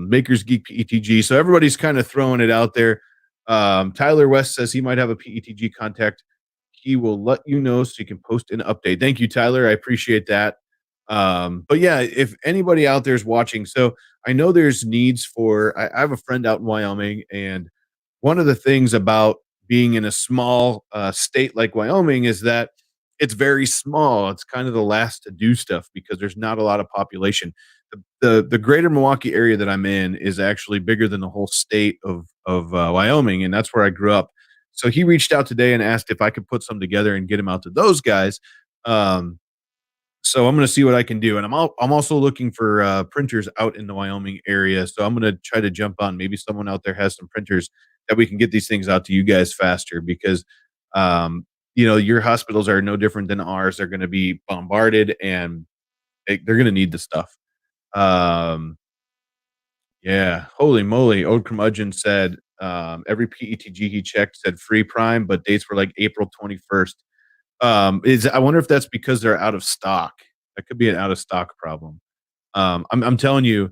Makers Geek PETG. So everybody's kind of throwing it out there. Tyler West says he might have a PETG contact. He will let you know so you can post an update. Thank you, Tyler. I appreciate that. But yeah, if anybody out there is watching, so I know there's needs for, I have a friend out in Wyoming, and one of the things about being in a small state like Wyoming is that it's very small. It's kind of the last to do stuff because there's not a lot of population. The greater Milwaukee area that I'm in is actually bigger than the whole state of Wyoming, and that's where I grew up. So he reached out today and asked if I could put some together and get him out to those guys. So I'm going to see what I can do, and I'm also looking for printers out in the Wyoming area. So I'm going to try to jump on. Maybe someone out there has some printers that we can get these things out to you guys faster because, your hospitals are no different than ours. They're going to be bombarded, and they're going to need the stuff. Yeah, holy moly! Old curmudgeon said every PETG he checked said free prime, but dates were like April 21st. I wonder if that's because they're out of stock. That could be an out of stock problem. I'm telling you,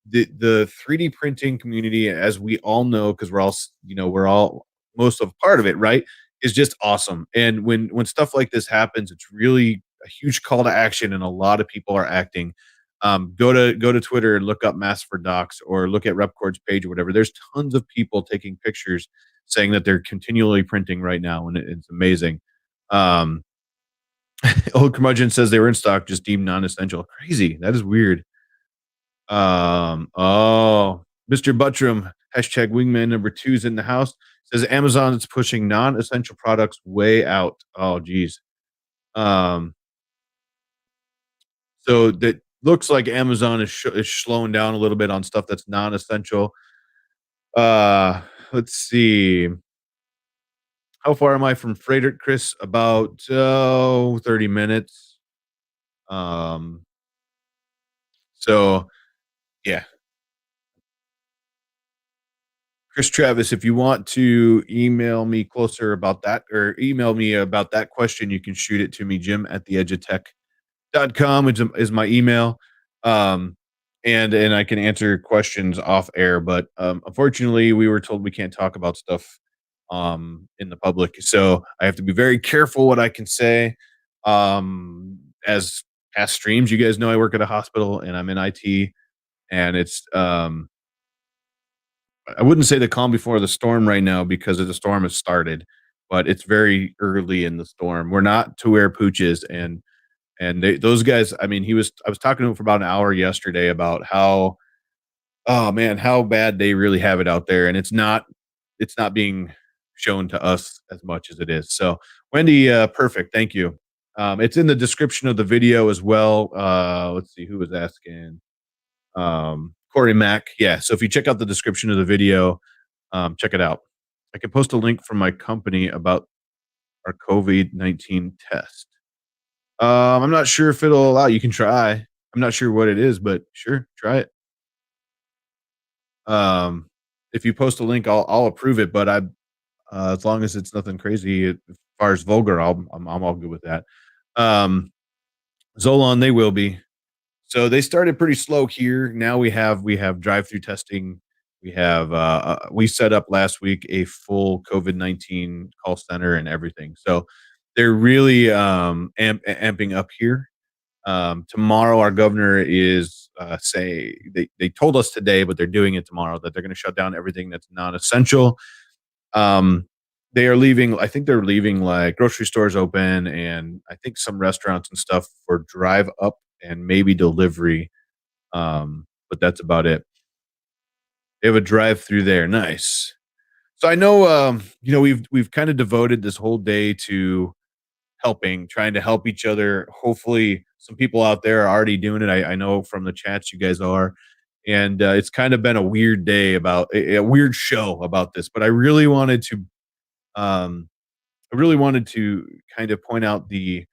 the 3D printing community, as we all know, because we're all most of part of it, right? Is just awesome. And when stuff like this happens, it's really a huge call to action, and a lot of people are acting. Go to Twitter and look up Mass for Docs or look at Repkord's page or whatever. There's tons of people taking pictures saying that they're continually printing right now, and it's amazing. Um, Old curmudgeon says they were in stock, just deemed non-essential. Crazy. That is weird. Mr. Buttram, hashtag wingman number 2 is in the house. Says Amazon is pushing non-essential products way out. Oh, geez. So that looks like Amazon is slowing down a little bit on stuff that's non-essential. Let's see. How far am I from Freighter, Chris? About 30 minutes. So yeah. Chris Travis, if you want to email me closer about that or email me about that question, you can shoot it to me, jim@theedgeoftech.com is my email. And I can answer questions off air, but unfortunately we were told we can't talk about stuff in the public. So I have to be very careful what I can say. As past streams, you guys know I work at a hospital and I'm in IT, and it's I wouldn't say the calm before the storm right now because the storm has started, but it's very early in the storm. We're not to where Pooch is, and those guys. I mean, I was talking to him for about an hour yesterday about how, oh man, how bad they really have it out there, and it's not being shown to us as much as it is. So, Wendy, perfect, thank you. It's in the description of the video as well. Let's see who was asking. Corey Mack. Yeah. So if you check out the description of the video, check it out. I can post a link from my company about our COVID-19 test. I'm not sure if it'll allow. You can try. I'm not sure what it is, but sure, try it. If you post a link, I'll approve it. But as long as it's nothing crazy as far as vulgar, I'm all good with that. Zolan, they will be. So they started pretty slow here. Now we have drive-through testing. We set up last week a full COVID-19 call center and everything. So they're really amping up here. Tomorrow, our governor is say they told us today, but they're doing it tomorrow that they're going to shut down everything that's non-essential. Um, they are leaving. I think they're leaving like grocery stores open, and I think some restaurants and stuff for drive up and maybe delivery. But that's about it. They have a drive through there. Nice. So I know, we've kind of devoted this whole day to helping, trying to help each other. Hopefully, some people out there are already doing it. I know from the chats you guys are, and it's kind of been a weird day about a weird show about this. But um, I really wanted to kind of point out the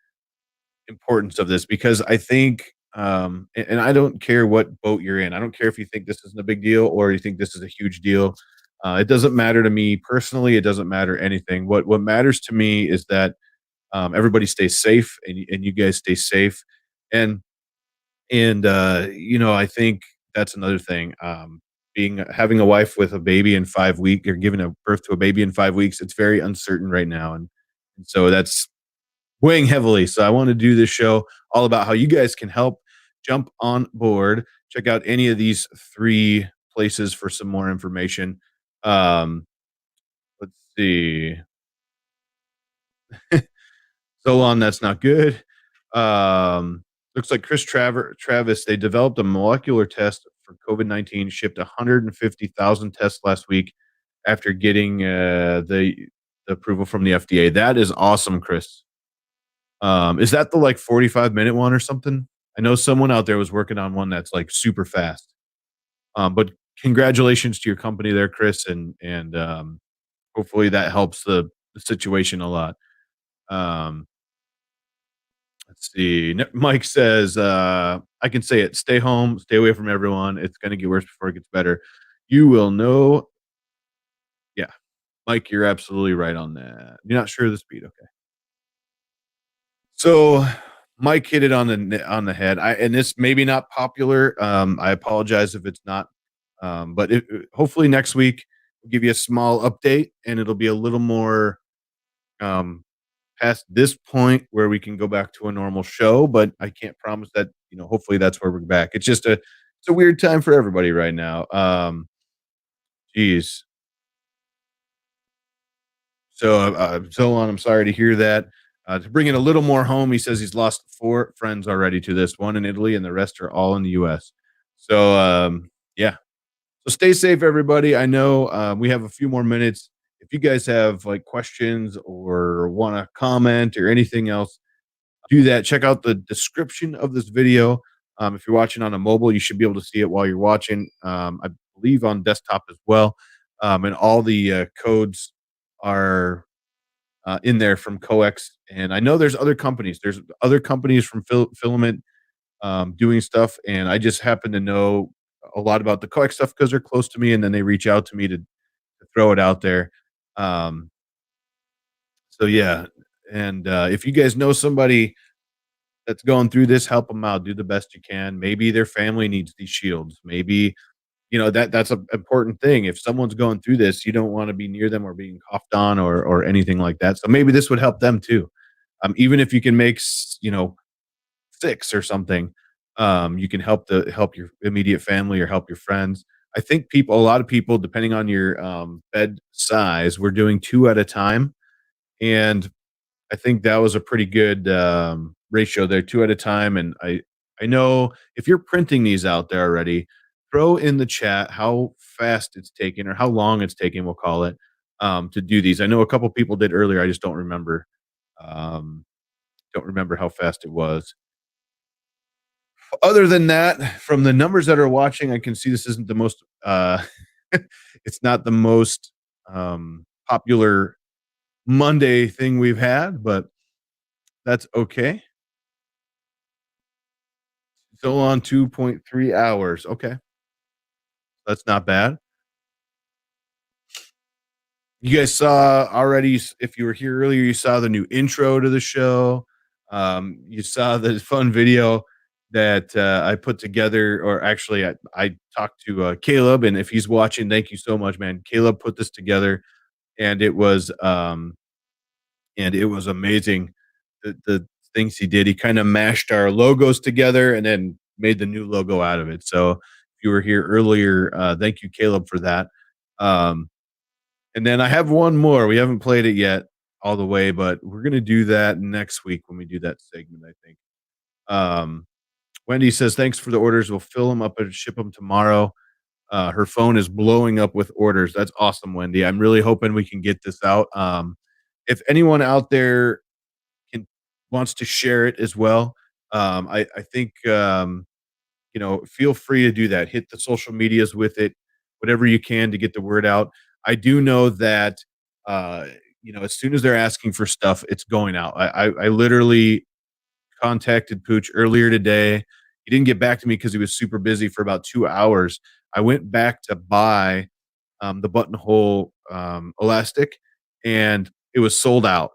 importance of this because I think, and I don't care what boat you're in. I don't care if you think this isn't a big deal or you think this is a huge deal. It doesn't matter to me personally. It doesn't matter anything. What matters to me is that everybody stays safe and you guys stay safe. And I think that's another thing. Being having a wife with a baby in 5 weeks or giving a birth to a baby in 5 weeks, it's very uncertain right now, and so that's weighing heavily. So I want to do this show all about how you guys can help jump on board. Check out any of these three places for some more information. Um, let's see. Solon, that's not good. Looks like Travis, they developed a molecular test for COVID-19, shipped 150,000 tests last week after getting the approval from the FDA. That is awesome, Chris. Is that the like 45-minute one or something? I know someone out there was working on one that's like super fast. But congratulations to your company there, Chris, and hopefully that helps the situation a lot. Um, let's see. Mike says, I can say it. Stay home, stay away from everyone. It's going to get worse before it gets better. You will know. Yeah. Mike, you're absolutely right on that. You're not sure of the speed. Okay. So Mike hit it on the head. And this maybe not popular. I apologize if it's not. But hopefully next week we'll give you a small update and it'll be a little more um, past this point where we can go back to a normal show. But I can't promise that. Hopefully that's where we're back. It's a weird time for everybody right now. Geez. Zolan, I'm sorry to hear that. To bring it a little more home, he says he's lost 4 friends already to this, one in Italy, and the rest are all in the U.S. So, yeah. So stay safe, everybody. I know we have a few more minutes. If you guys have like questions or want to comment or anything else, do that. Check out the description of this video. If you're watching on a mobile, you should be able to see it while you're watching. I believe on desktop as well. And all the codes are in there from Coex. And I know there's other companies. There's other companies from Filament doing stuff. And I just happen to know a lot about the Coex stuff because they're close to me. And then they reach out to me to throw it out there. Um, so, yeah. And if you guys know somebody that's going through this, help them out. Do the best you can. Maybe their family needs these shields. Maybe that's an important thing. If someone's going through this, you don't want to be near them or being coughed on or anything like that. So maybe this would help them too. Even if you can make 6 or something, you can help your immediate family or help your friends. I think a lot of people, depending on your bed size, we're doing 2 at a time, and I think that was a pretty good ratio there, 2 at a time. And I know if you're printing these out there already, throw in the chat how fast it's taking or how long it's taking, we'll call it, to do these. I know a couple people did earlier. I just don't remember. Don't remember how fast it was. Other than that, from the numbers that are watching, I can see this isn't the most. It's not the most popular Monday thing we've had, but that's okay. Still on 2.3 hours. Okay. That's not bad. You guys saw already, if you were here earlier, you saw the new intro to the show. You saw the fun video that I put together, or actually, I talked to Caleb, and if he's watching, thank you so much, man. Caleb put this together, and it was and it was amazing. The things he did, he kind of mashed our logos together and then made the new logo out of it. So if you were here earlier, thank you, Caleb, for that. Um, and then I have one more. We haven't played it yet all the way, but we're gonna do that next week when we do that segment, I think. Um, Wendy says, "Thanks for the orders. We'll fill them up and ship them tomorrow." Her phone is blowing up with orders. That's awesome, Wendy. I'm really hoping we can get this out. If anyone out there can wants to share it as well, I think feel free to do that. Hit the social medias with it, whatever you can to get the word out. I do know that uh, as soon as they're asking for stuff, it's going out. I literally contacted Pooch earlier today. He didn't get back to me because he was super busy for about 2 hours. I went back to buy the buttonhole elastic, and it was sold out.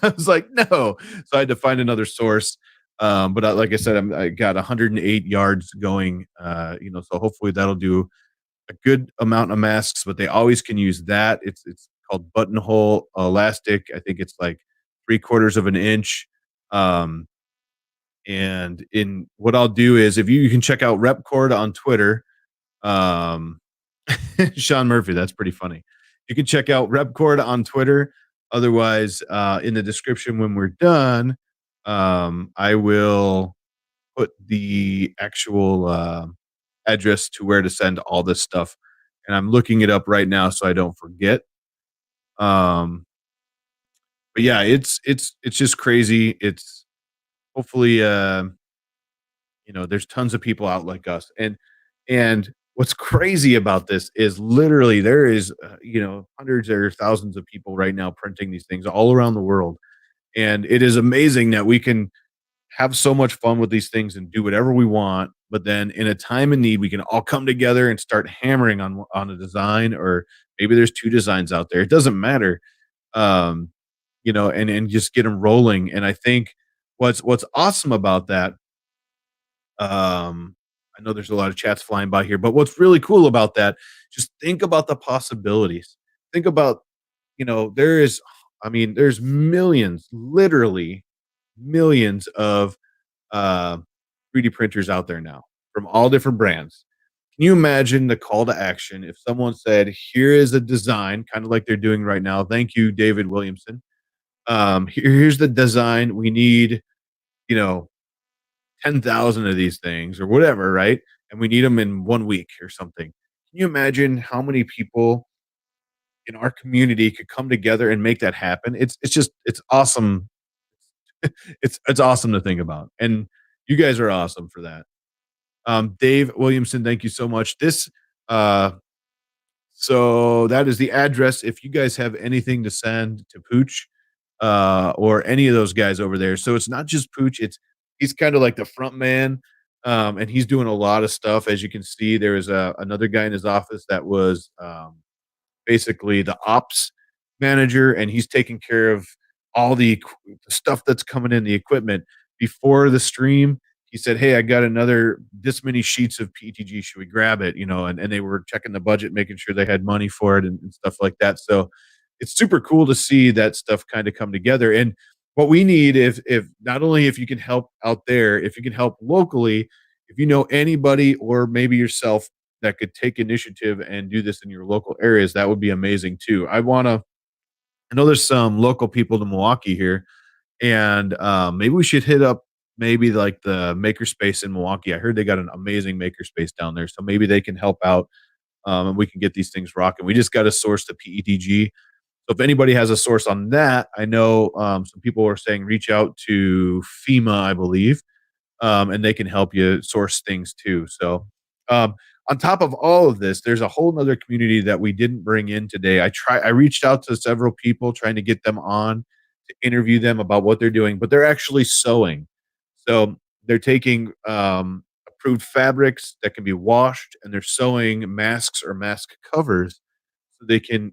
I was like, no. So I had to find another source. But like I said, I got 108 yards going. So hopefully that'll do a good amount of masks. But they always can use that. It's called buttonhole elastic. I think it's like 3/4 of an inch. Um, and in what I'll do is, if you can check out Repkord on Twitter. Um, Sean Murphy, that's pretty funny. You can check out Repkord on Twitter. Otherwise, in the description when we're done, I will put the actual address to where to send all this stuff. And I'm looking it up right now so I don't forget. Um, but yeah, it's just crazy. It's hopefully there's tons of people out like us. And what's crazy about this is literally there is hundreds or thousands of people right now printing these things all around the world. And it is amazing that we can have so much fun with these things and do whatever we want, but then in a time of need we can all come together and start hammering on a design, or maybe there's two designs out there, it doesn't matter. um and just get them rolling. And I think what's awesome about that, I know there's a lot of chats flying by here, but what's really cool about that, just think about the possibilities. Think about, there's millions, literally millions of uh, 3D printers out there now from all different brands. Can you imagine the call to action if someone said, "Here is a design," kind of like they're doing right now. Thank you, David Williamson. Here's the design. We need, you know, 10,000 of these things or whatever, right? And we need them in 1 week or something. Can you imagine how many people in our community could come together and make that happen? It's awesome. It's awesome to think about. And you guys are awesome for that. Dave Williamson, thank you so much. Uh so that is the address. If you guys have anything to send to Pooch, or any of those guys over there. So it's not just Pooch, he's kind of like the front man. And he's doing a lot of stuff. As you can see, there is another guy in his office that was basically the ops manager, and he's taking care of all the stuff that's coming in, the equipment. Before the stream, he said, "Hey, I got another this many sheets of PETG. Should we grab it?" And they were checking the budget, making sure they had money for it, and stuff like that. So it's super cool to see that stuff kind of come together. And what we need, if not only if you can help out there, if you can help locally, if you know anybody or maybe yourself that could take initiative and do this in your local areas, that would be amazing too. I know there's some local people to Milwaukee here, and maybe we should hit up maybe like the makerspace in Milwaukee. I heard they got an amazing makerspace down there, so maybe they can help out, and we can get these things rocking. We just got to source the PETG. So if anybody has a source on that, I know some people are saying reach out to FEMA, I believe, and they can help you source things too. So, on top of all of this, there's a whole nother community that we didn't bring in today. I reached out to several people trying to get them on to interview them about what they're doing, but they're actually sewing. So they're taking approved fabrics that can be washed, and they're sewing masks or mask covers so they can,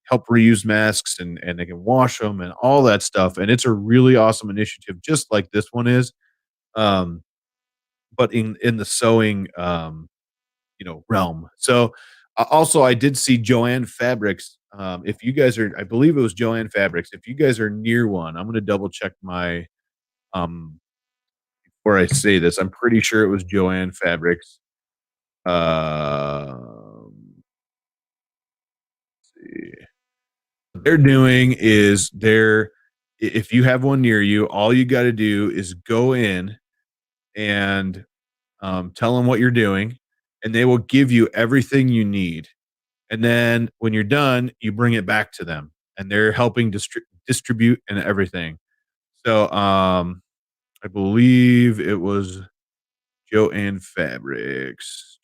help reuse masks, and they can wash them and all that stuff. And it's a really awesome initiative, just like this one is. Um, but in the sewing realm. So also I did see Joanne Fabrics if you guys are, I believe it was Joanne Fabrics. If you guys are near one, I'm gonna double check my before I say this. I'm pretty sure it was Joanne Fabrics. See. What they're doing is if you have one near you, all you got to do is go in and tell them what you're doing, and they will give you everything you need. And then when you're done, you bring it back to them, and they're helping distribute and everything. So I believe it was Joanne Fabrics.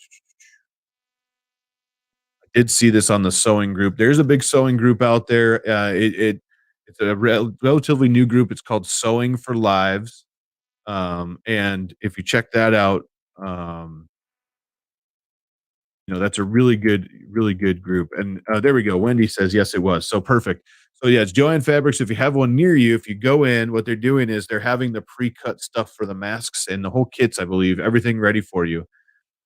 I did see this on the sewing group. There's a big sewing group out there. It's a relatively new group. It's called Sewing for Lives. And if you check that out, um, that's a really good group. And there we go. Wendy says yes, it was. So perfect. So yeah, it's Joanne Fabrics. If you have one near you, if you go in, what they're doing is they're having the pre-cut stuff for the masks and the whole kits, I believe, everything ready for you.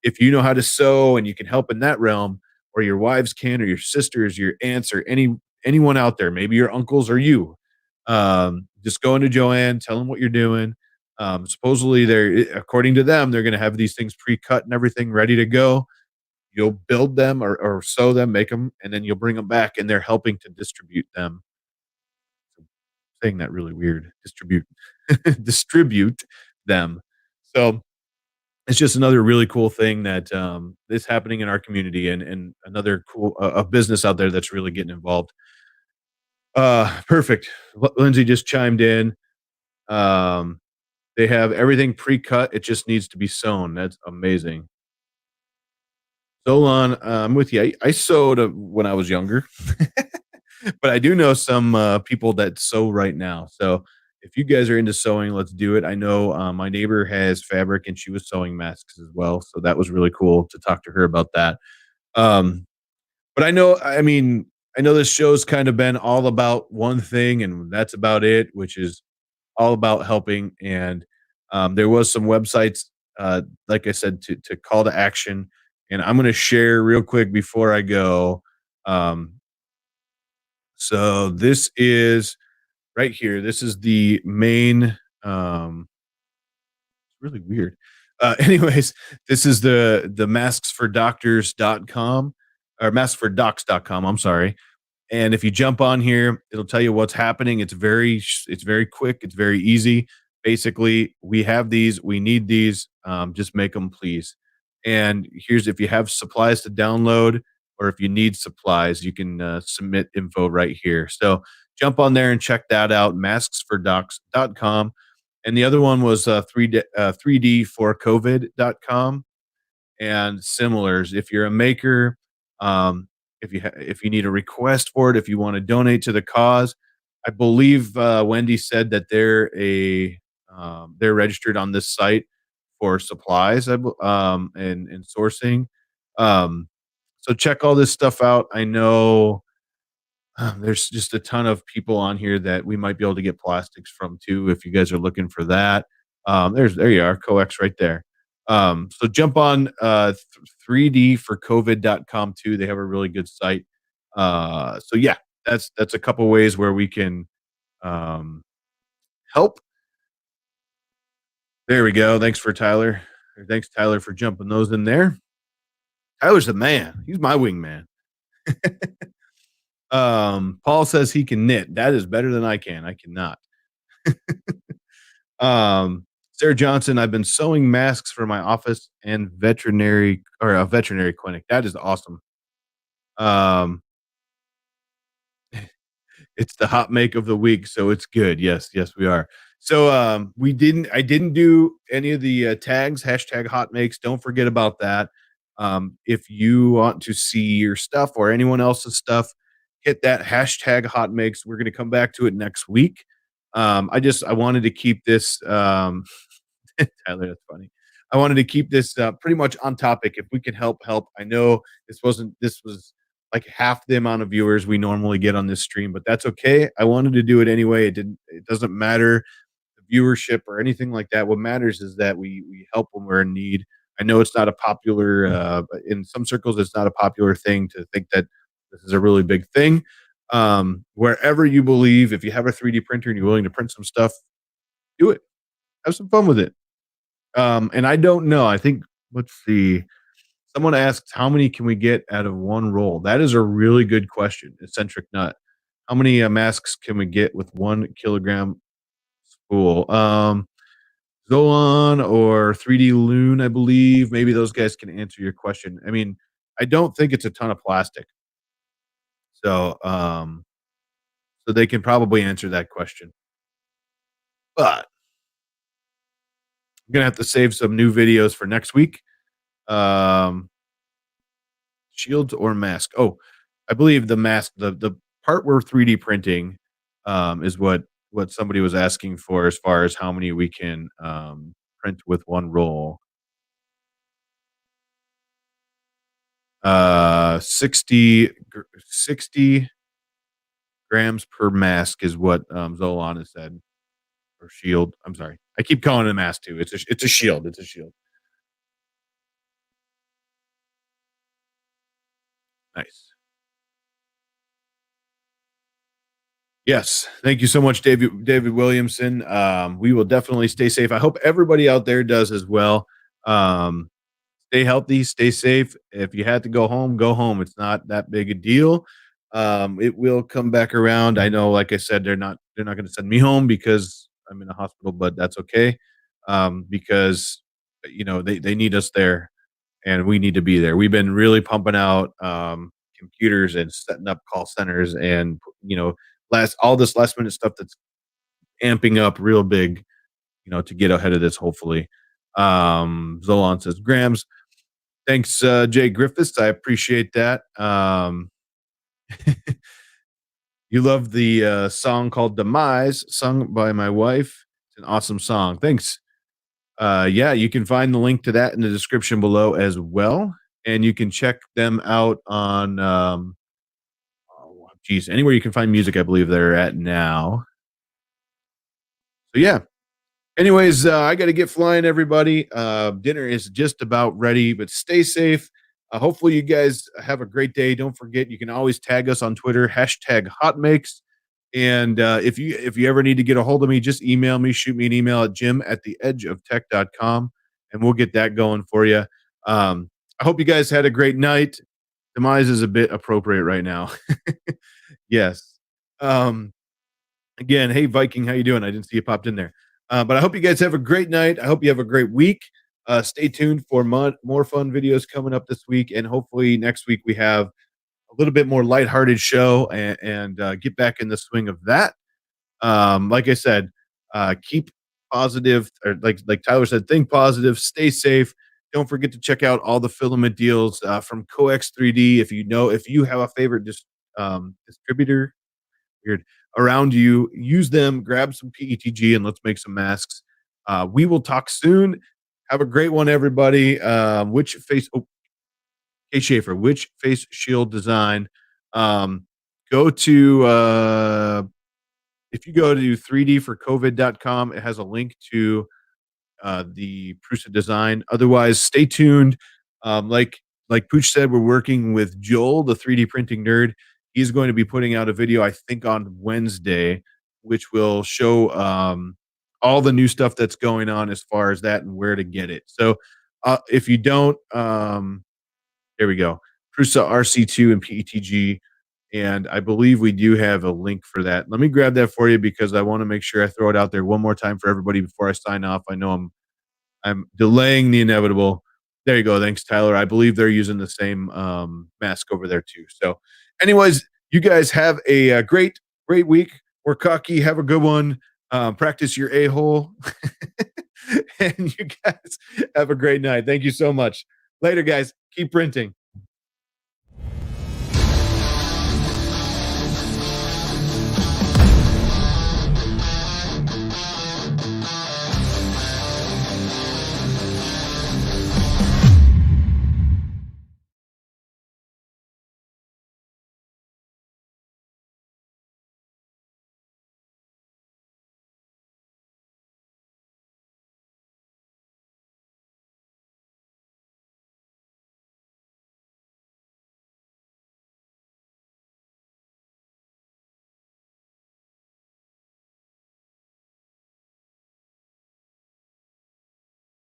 If you know how to sew and you can help in that realm, or your wives can, or your sisters, your aunts, or anyone out there, maybe your uncles or you, just go into Joanne, tell them what you're doing. Supposedly, according to them, they're going to have these things pre-cut and everything ready to go. You'll build them or sew them, make them, and then you'll bring them back, and they're helping to distribute them. Saying that really weird. Distribute them. So it's just another really cool thing that is happening in our community, and another cool a business out there that's really getting involved. Perfect. Lindsay just chimed in. Um, they have everything pre-cut. It just needs to be sewn. That's amazing. Solon, I'm with you. I sewed when I was younger, but I do know some people that sew right now. So if you guys are into sewing, let's do it. I know my neighbor has fabric and she was sewing masks as well. So that was really cool to talk to her about that. Um, but I know this show's kind of been all about one thing, and that's about it, which is all about helping. And there was some websites, like I said, to call to action. And I'm going to share real quick before I go. Um, so this is right here. This is the main. It's really weird. Anyways, this is the masksfordoctors.com or masksfordocs.com. I'm sorry. And if you jump on here, it'll tell you what's happening. It's very quick. It's very easy. Basically, we have these. We need these. Just make them, please. And here's if you have supplies to download, or if you need supplies, you can submit info right here. So jump on there and check that out. Masksfordocs.com. And the other one was 3D for COVID.com and similars. If you're a maker, if you need a request for it, if you want to donate to the cause, I believe Wendy said that they're registered on this site for supplies and sourcing. So check all this stuff out. I know there's just a ton of people on here that we might be able to get plastics from too if you guys are looking for that. There you are, Coex right there. So jump on 3D for COVID.com too. They have a really good site. So yeah, that's a couple ways where we can help. There we go. Thanks for Tyler. Thanks Tyler for jumping those in there. Tyler's the man. He's my wingman. Paul says he can knit. That is better than I can. I cannot. Sarah Johnson, I've been sewing masks for my office and veterinary or a veterinary clinic. That is awesome. Um, it's the hot make of the week, so it's good. Yes, yes, we are. So I didn't do any of the tags, hashtag hot makes. Don't forget about that. If you want to see your stuff or anyone else's stuff, hit that hashtag hot makes. We're going to come back to it next week. I wanted to keep this Tyler, that's funny. I wanted to keep this pretty much on topic. If we can help. I know this was like half the amount of viewers we normally get on this stream, but that's okay. I wanted to do it anyway. It doesn't matter the viewership or anything like that. What matters is that we help when we're in need. I know it's not a popular in some circles, it's not a popular thing to think that This is a really big thing. Wherever you believe, if you have a 3D printer and you're willing to print some stuff, do it. Have some fun with it. And I don't know. I think, let's see. Someone asked, how many can we get out of one roll? That is a really good question. Eccentric Nut. How many masks can we get with 1 kilogram spool? Zolan or 3D Loon, I believe. Maybe those guys can answer your question. I mean, I don't think it's a ton of plastic. So they can probably answer that question. But I'm gonna have to save some new videos for next week. Shields or mask? Oh, I believe the mask, the part we're 3D printing, is what somebody was asking for as far as how many we can print with one roll. 60 grams per mask is what Zolan has said, or shield. I'm sorry, I keep calling it a mask too. It's a shield. It's a shield. Nice. Yes. Thank you so much, David Williamson. We will definitely stay safe. I hope everybody out there does as well. Stay healthy, stay safe. If you had to go home, go home. It's not that big a deal. It will come back around. I know, like I said, they're not going to send me home because I'm in a hospital, but that's okay. Because they need us there, and we need to be there. We've been really pumping out computers and setting up call centers, and all this last minute stuff that's amping up real big, to get ahead of this. Hopefully, Zolan says grams. Thanks, Jay Griffiths. I appreciate that. You love the song called "Demise," sung by my wife. It's an awesome song. Thanks. Yeah, you can find the link to that in the description below as well, and you can check them out on anywhere you can find music. I believe they're at now. So yeah. Anyways, I got to get flying, everybody. Dinner is just about ready, but stay safe. Hopefully, you guys have a great day. Don't forget, you can always tag us on Twitter, #HotMakes. And if you ever need to get a hold of me, just email me, shoot me an email at jim@theedgeoftech.com, and we'll get that going for you. I hope you guys had a great night. Demise is a bit appropriate right now. Yes. Again, hey Viking, how you doing? I didn't see you popped in there. But I hope you guys have a great night. I hope you have a great week. Stay tuned for more fun videos coming up this week, and hopefully next week we have a little bit more lighthearted show and get back in the swing of that. Like I said, keep positive, or like Tyler said, think positive, stay safe. Don't forget to check out all the filament deals from Coex 3D. If you have a favorite distributor around you, use them, grab some PETG, and let's make some masks. We will talk soon. Have a great one, everybody. Kay Schaefer, which face shield design? Go to if you go to 3dforcovid.com, it has a link to the Prusa design. Otherwise, stay tuned. Like Pooch said, we're working with Joel, the 3D printing nerd. He's going to be putting out a video, I think, on Wednesday, which will show all the new stuff that's going on as far as that and where to get it. So if you don't, there we go. Prusa RC2 and PETG. And I believe we do have a link for that. Let me grab that for you because I want to make sure I throw it out there one more time for everybody before I sign off. I know I'm delaying the inevitable. There you go. Thanks, Tyler. I believe they're using the same mask over there too. So anyways, you guys have a great week. We're cocky. Have a good one. Practice your a-hole. And you guys have a great night. Thank you so much. Later, guys. Keep printing.